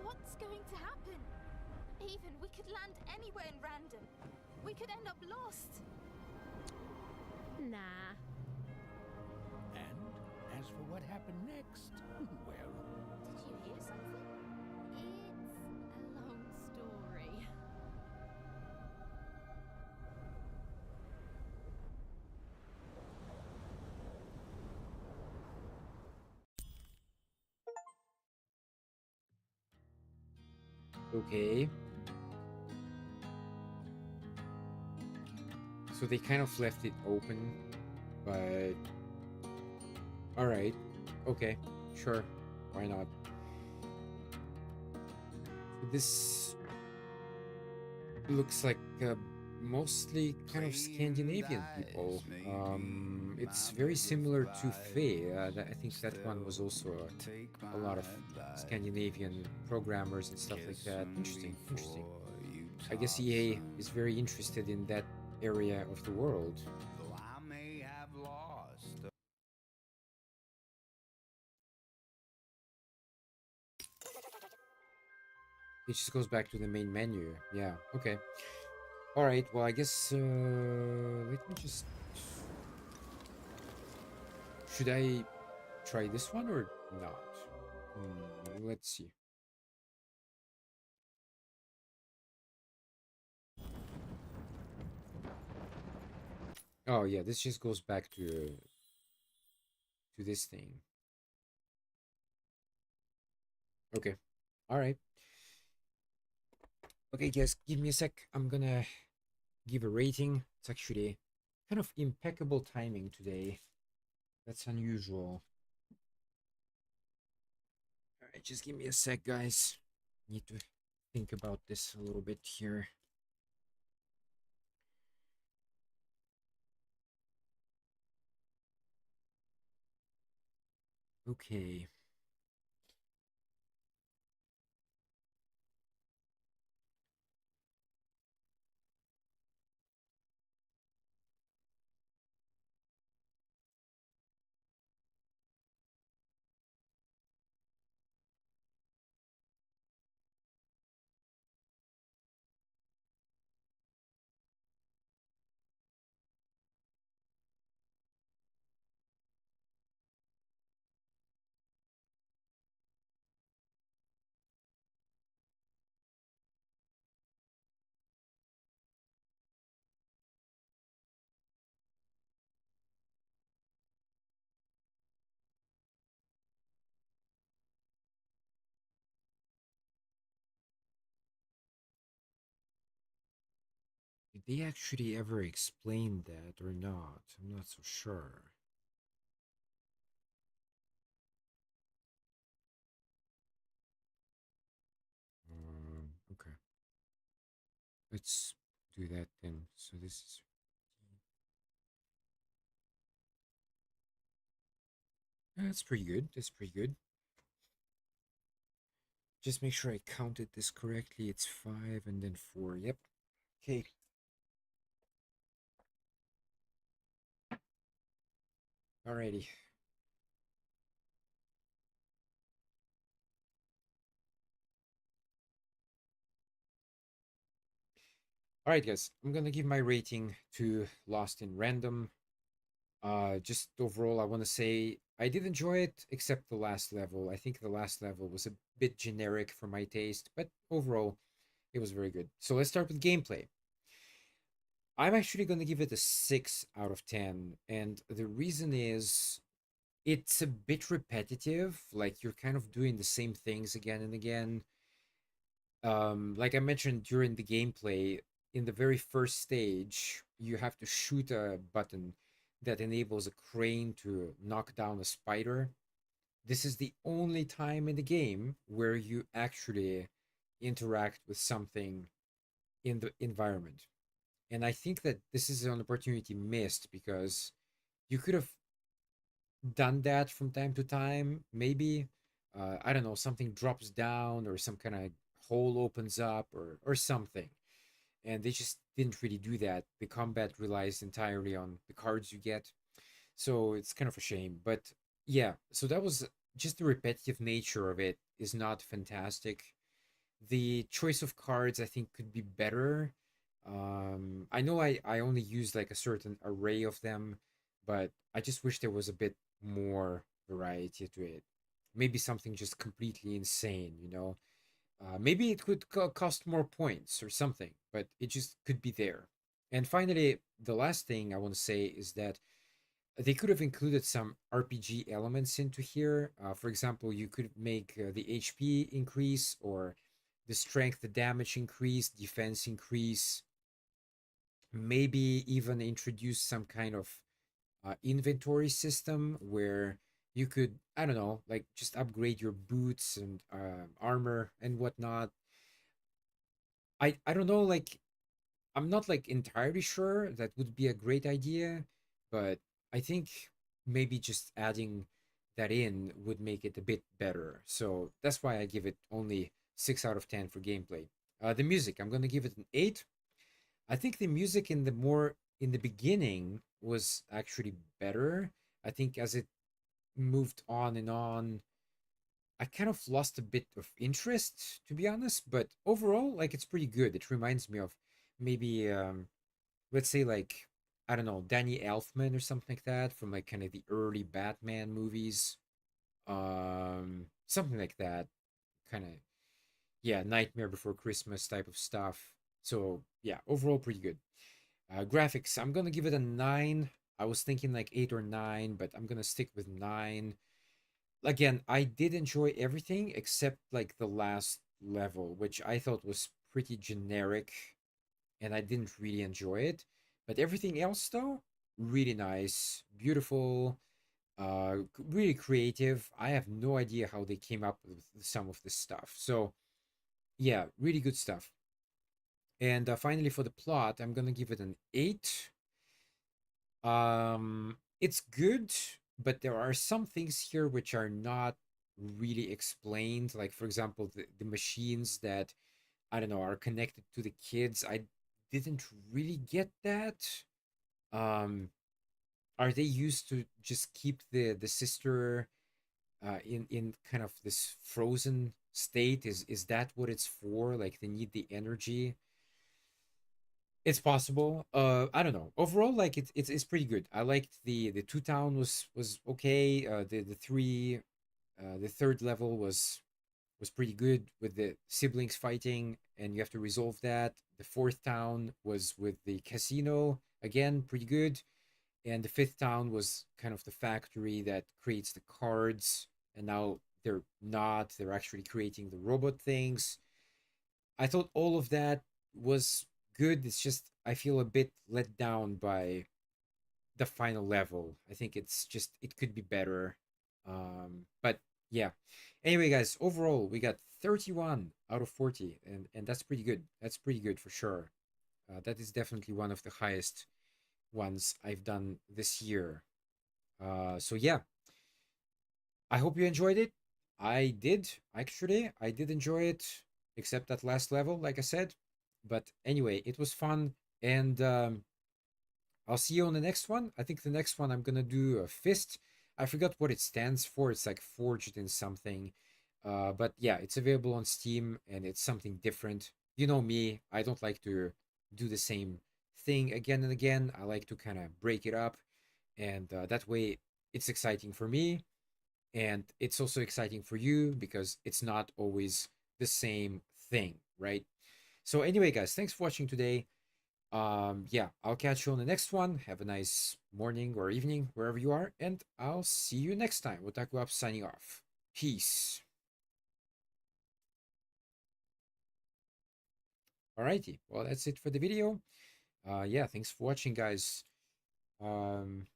What's going to happen? Even we could land anywhere in Random. We could end up lost. Nah. And as for what happened next, well, Did you hear something? It's a long story. Okay. So they kind of left it open, but all right. Okay, sure. Why not? This looks like mostly kind of Scandinavian people. It's very similar to Fae. I think that one was also a lot of Scandinavian programmers and stuff like that. Interesting, interesting. I guess EA is very interested in that area of the world. Though I may have lost. It just goes back to the main menu. Yeah, okay. All right, well, I guess let me just... Should I try this one or not? Let's see. Oh yeah, this just goes back to this thing. Okay. All right. Okay, guys, give me a sec. I'm gonna give a rating. It's actually kind of impeccable timing today. That's unusual. All right, just give me a sec, guys. Need to think about this a little bit here. Okay. Did they actually ever explain that or not? I'm not so sure. Okay. Let's do that then. So this is. That's pretty good. That's pretty good. Just make sure I counted this correctly. It's 5 and then 4. Yep. Okay. Alrighty. Alright, guys. I'm gonna give my rating to Lost in Random. Just overall, I want to say I did enjoy it, except the last level. I think the last level was a bit generic for my taste, but overall, it was very good. So let's start with gameplay. I'm actually going to give it a 6 out of 10. And the reason is it's a bit repetitive. Like you're kind of doing the same things again and again. Like I mentioned during the gameplay, in the very first stage, you have to shoot a button that enables a crane to knock down a spider. This is the only time in the game where you actually interact with something in the environment. And I think that this is an opportunity missed because you could have done that from time to time. Maybe, I don't know, something drops down or some kind of hole opens up or something. And they just didn't really do that. The combat relies entirely on the cards you get. So it's kind of a shame. But yeah, so that was just the repetitive nature of it is not fantastic. The choice of cards I think could be better. I know I only used like a certain array of them, but I just wish there was a bit more variety to it. Maybe something just completely insane, you know? Maybe it could cost more points or something, but it just could be there. And finally, the last thing I want to say is that they could have included some RPG elements into here. For example, you could make the HP increase or the strength, the damage increase, defense increase. Maybe even introduce some kind of inventory system where you could, I don't know, like just upgrade your boots and armor and whatnot. I don't know, like I'm not like entirely sure that would be a great idea, but I think maybe just adding that in would make it a bit better. So that's why I give it only 6 out of 10 for gameplay. The music, I'm gonna give it an 8. I think the music in the beginning was actually better. I think as it moved on and on, I kind of lost a bit of interest, to be honest. But overall, like it's pretty good. It reminds me of maybe let's say like I don't know, Danny Elfman or something like that from like kind of the early Batman movies. Something like that. Kind of yeah, Nightmare Before Christmas type of stuff. So yeah, overall pretty good. Graphics, I'm gonna give it a 9. I was thinking like 8 or 9, but I'm gonna stick with 9. Again, I did enjoy everything except like the last level, which I thought was pretty generic and I didn't really enjoy it. But everything else though, really nice, beautiful, really creative. I have no idea how they came up with some of this stuff. So yeah, really good stuff. And finally for the plot, I'm gonna give it an 8. It's good, but there are some things here which are not really explained. Like for example, the machines that I don't know are connected to the kids. I didn't really get that. Um, are they used to just keep the sister in kind of this frozen state? Is that what it's for? Like they need the energy? It's possible. I don't know. Overall, like it's pretty good. I liked the two town was okay. The third level was pretty good with the siblings fighting, and you have to resolve that. The fourth town was with the casino again, pretty good, and the fifth town was kind of the factory that creates the cards, and now they're not. They're actually creating the robot things. I thought all of that was good. It's just I feel a bit let down by the final level. I think it's just it could be better. But yeah. Anyway, guys, overall we got 31 out of 40, and that's pretty good. That's pretty good for sure. That is definitely one of the highest ones I've done this year. So yeah, I hope you enjoyed it. I did actually. I did enjoy it, except that last level, like I said. But anyway, it was fun, and I'll see you on the next one. I think the next one I'm gonna do a fist. I forgot what it stands for. It's like forged in something. But yeah, it's available on Steam and it's something different. You know me, I don't like to do the same thing again and again. I like to kind of break it up, and that way it's exciting for me, and it's also exciting for you because it's not always the same thing, right? So anyway, guys, thanks for watching today. Yeah, I'll catch you on the next one. Have a nice morning or evening wherever you are, and I'll see you next time. Otaku Up signing off. Peace. Alrighty, well, that's it for the video. Yeah, thanks for watching, guys. um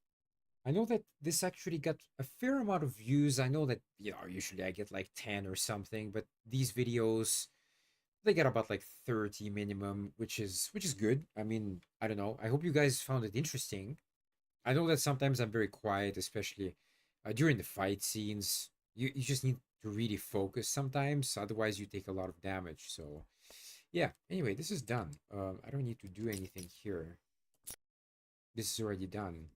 I know that this actually got a fair amount of views. I know that, usually I get like 10 or something, but these videos, they get about like 30 minimum, which is good. I mean, I don't know. I hope you guys found it interesting. I know that sometimes I'm very quiet, especially during the fight scenes. You just need to really focus sometimes, otherwise you take a lot of damage. So yeah. Anyway, this is done. I don't need to do anything here. This is already done.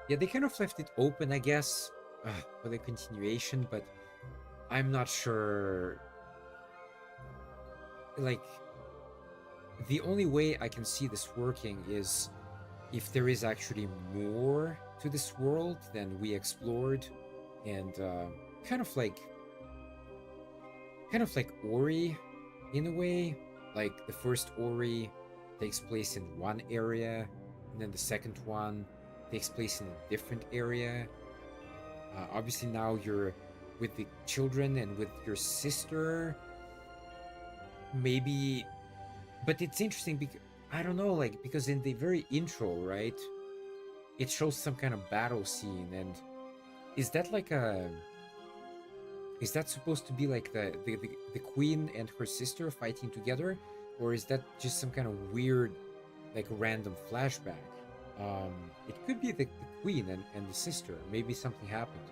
Yeah, they kind of left it open, I guess, for the continuation, but I'm not sure. Like, the only way I can see this working is if there is actually more to this world than we explored, and kind of like Ori in a way. Like the first Ori takes place in one area, and then the second one takes place in a different area. Obviously, now you're with the children and with your sister. Maybe, but it's interesting because I don't know, like, because in the very intro, right, it shows some kind of battle scene, and is that like a is that supposed to be like the queen and her sister fighting together, or is that just some kind of weird, like, random flashback? It could be the queen and the sister. Maybe something happened.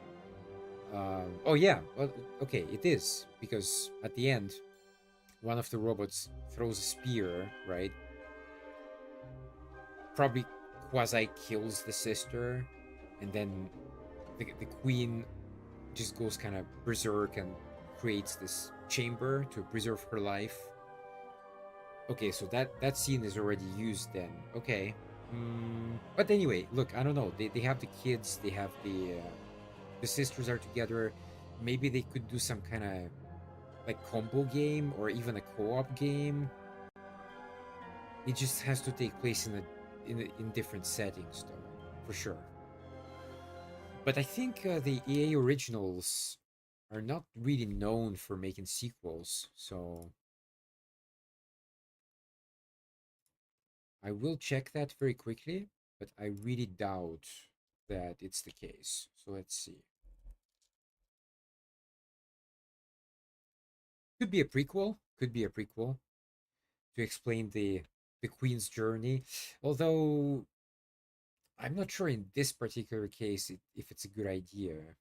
Oh yeah, well, okay, it is, because at the end, one of the robots throws a spear, right? Probably quasi kills the sister, and then the queen just goes kind of berserk and creates this chamber to preserve her life. Okay, so that scene is already used then. Okay. But anyway, look, I don't know. They have the kids, they have the sisters are together. Maybe they could do some kind of like combo game or even a co-op game. It just has to take place in different settings, though, for sure. But I think the EA originals are not really known for making sequels, so I will check that very quickly, but I really doubt that it's the case. So let's see. Could be a prequel, could be a prequel to explain the queen's journey. Although I'm not sure in this particular case if it's a good idea.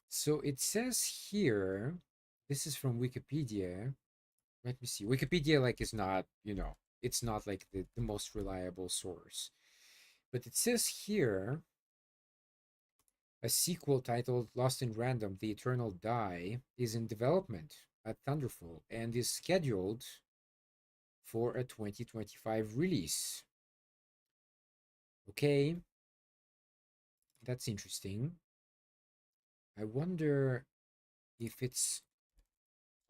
So it says here, this is from Wikipedia. Let me see. Wikipedia, like, is not, it's not like the most reliable source. But it says here a sequel titled Lost in Random: The Eternal Die is in development at Thunderful and is scheduled for a 2025 release. Okay. That's interesting. I wonder if it's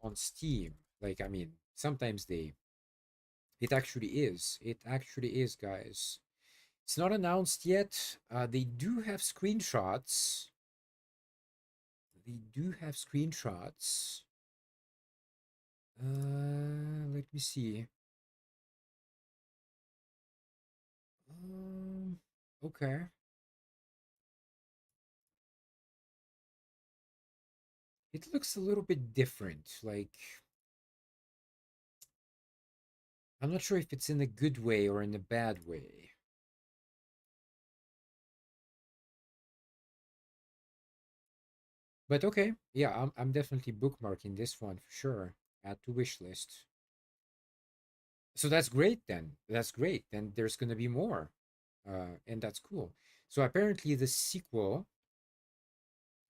on Steam. Like, I mean, sometimes they. It actually is. It actually is, guys. It's not announced yet. They do have screenshots. They do have screenshots. Let me see. Okay. It looks a little bit different. Like, I'm not sure if it's in a good way or in a bad way. But okay, yeah, I'm definitely bookmarking this one for sure. Add to wish list. So that's great then. That's great. Then there's gonna be more. And that's cool. So apparently the sequel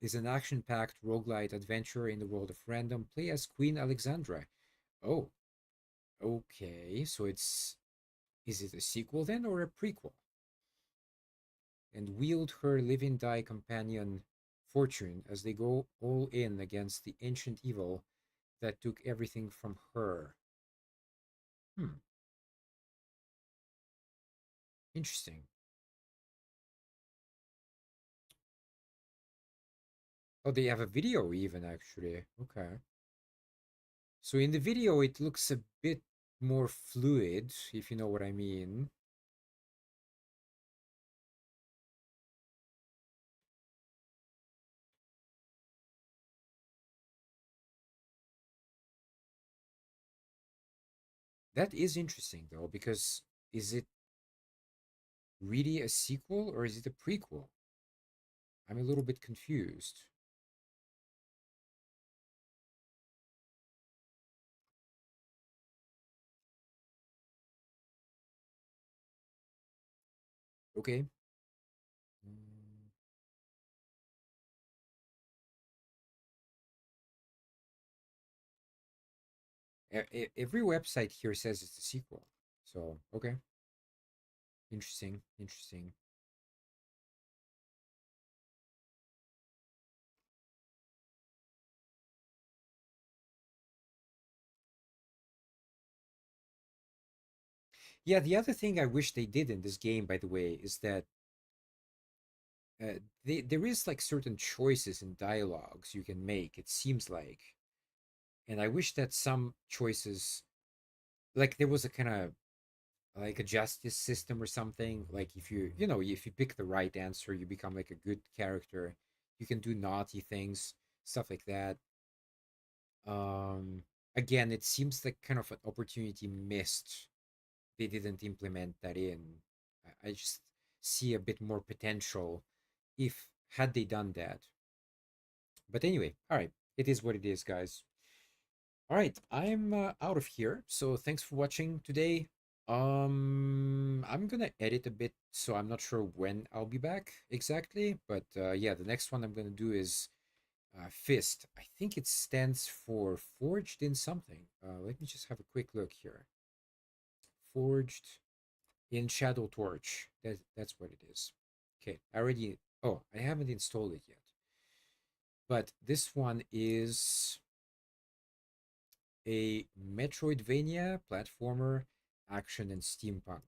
is an action-packed roguelite adventure in the world of random. Play as Queen Alexandra. Oh, okay. So is it a sequel then or a prequel? And wield her living die companion Fortune as they go all in against the ancient evil that took everything from her. Interesting. Oh, they have a video even actually. Okay. So in the video it looks a bit more fluid, if you know what I mean. That is interesting though, because is it really a sequel or is it a prequel? I'm a little bit confused. Okay. Mm, every website here says it's a sequel. So, okay. Interesting. Interesting. Yeah, the other thing I wish they did in this game, by the way, is that there is like certain choices in dialogues you can make, it seems like. And I wish that some choices, like there was a kind of like a justice system or something. Like if if you pick the right answer, you become like a good character. You can do naughty things, stuff like that. Um, Again, it seems like kind of an opportunity missed. They didn't implement that in. I just see a bit more potential if had they done that. But anyway, all right, it is what it is, guys. All right, I'm out of here. So thanks for watching today. I'm gonna edit a bit, so I'm not sure when I'll be back exactly. But yeah, the next one I'm gonna do is Fist. I think it stands for Forged in something. Let me just have a quick look here. Forged in Shadow Torch. That's what it is. Okay, I already. Oh, I haven't installed it yet. But this one is a Metroidvania platformer, action, and steampunk.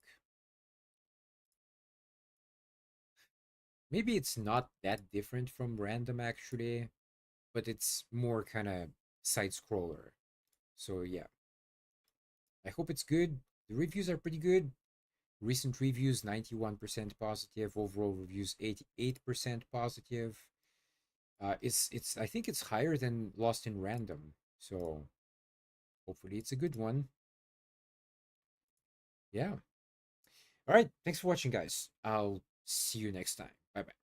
Maybe it's not that different from Random actually, but it's more kind of side scroller. So yeah, I hope it's good. The reviews are pretty good. Recent reviews 91% positive, overall reviews 88% positive. It's I think it's higher than Lost in Random. So hopefully it's a good one. Yeah. All right, thanks for watching guys. I'll see you next time. Bye bye.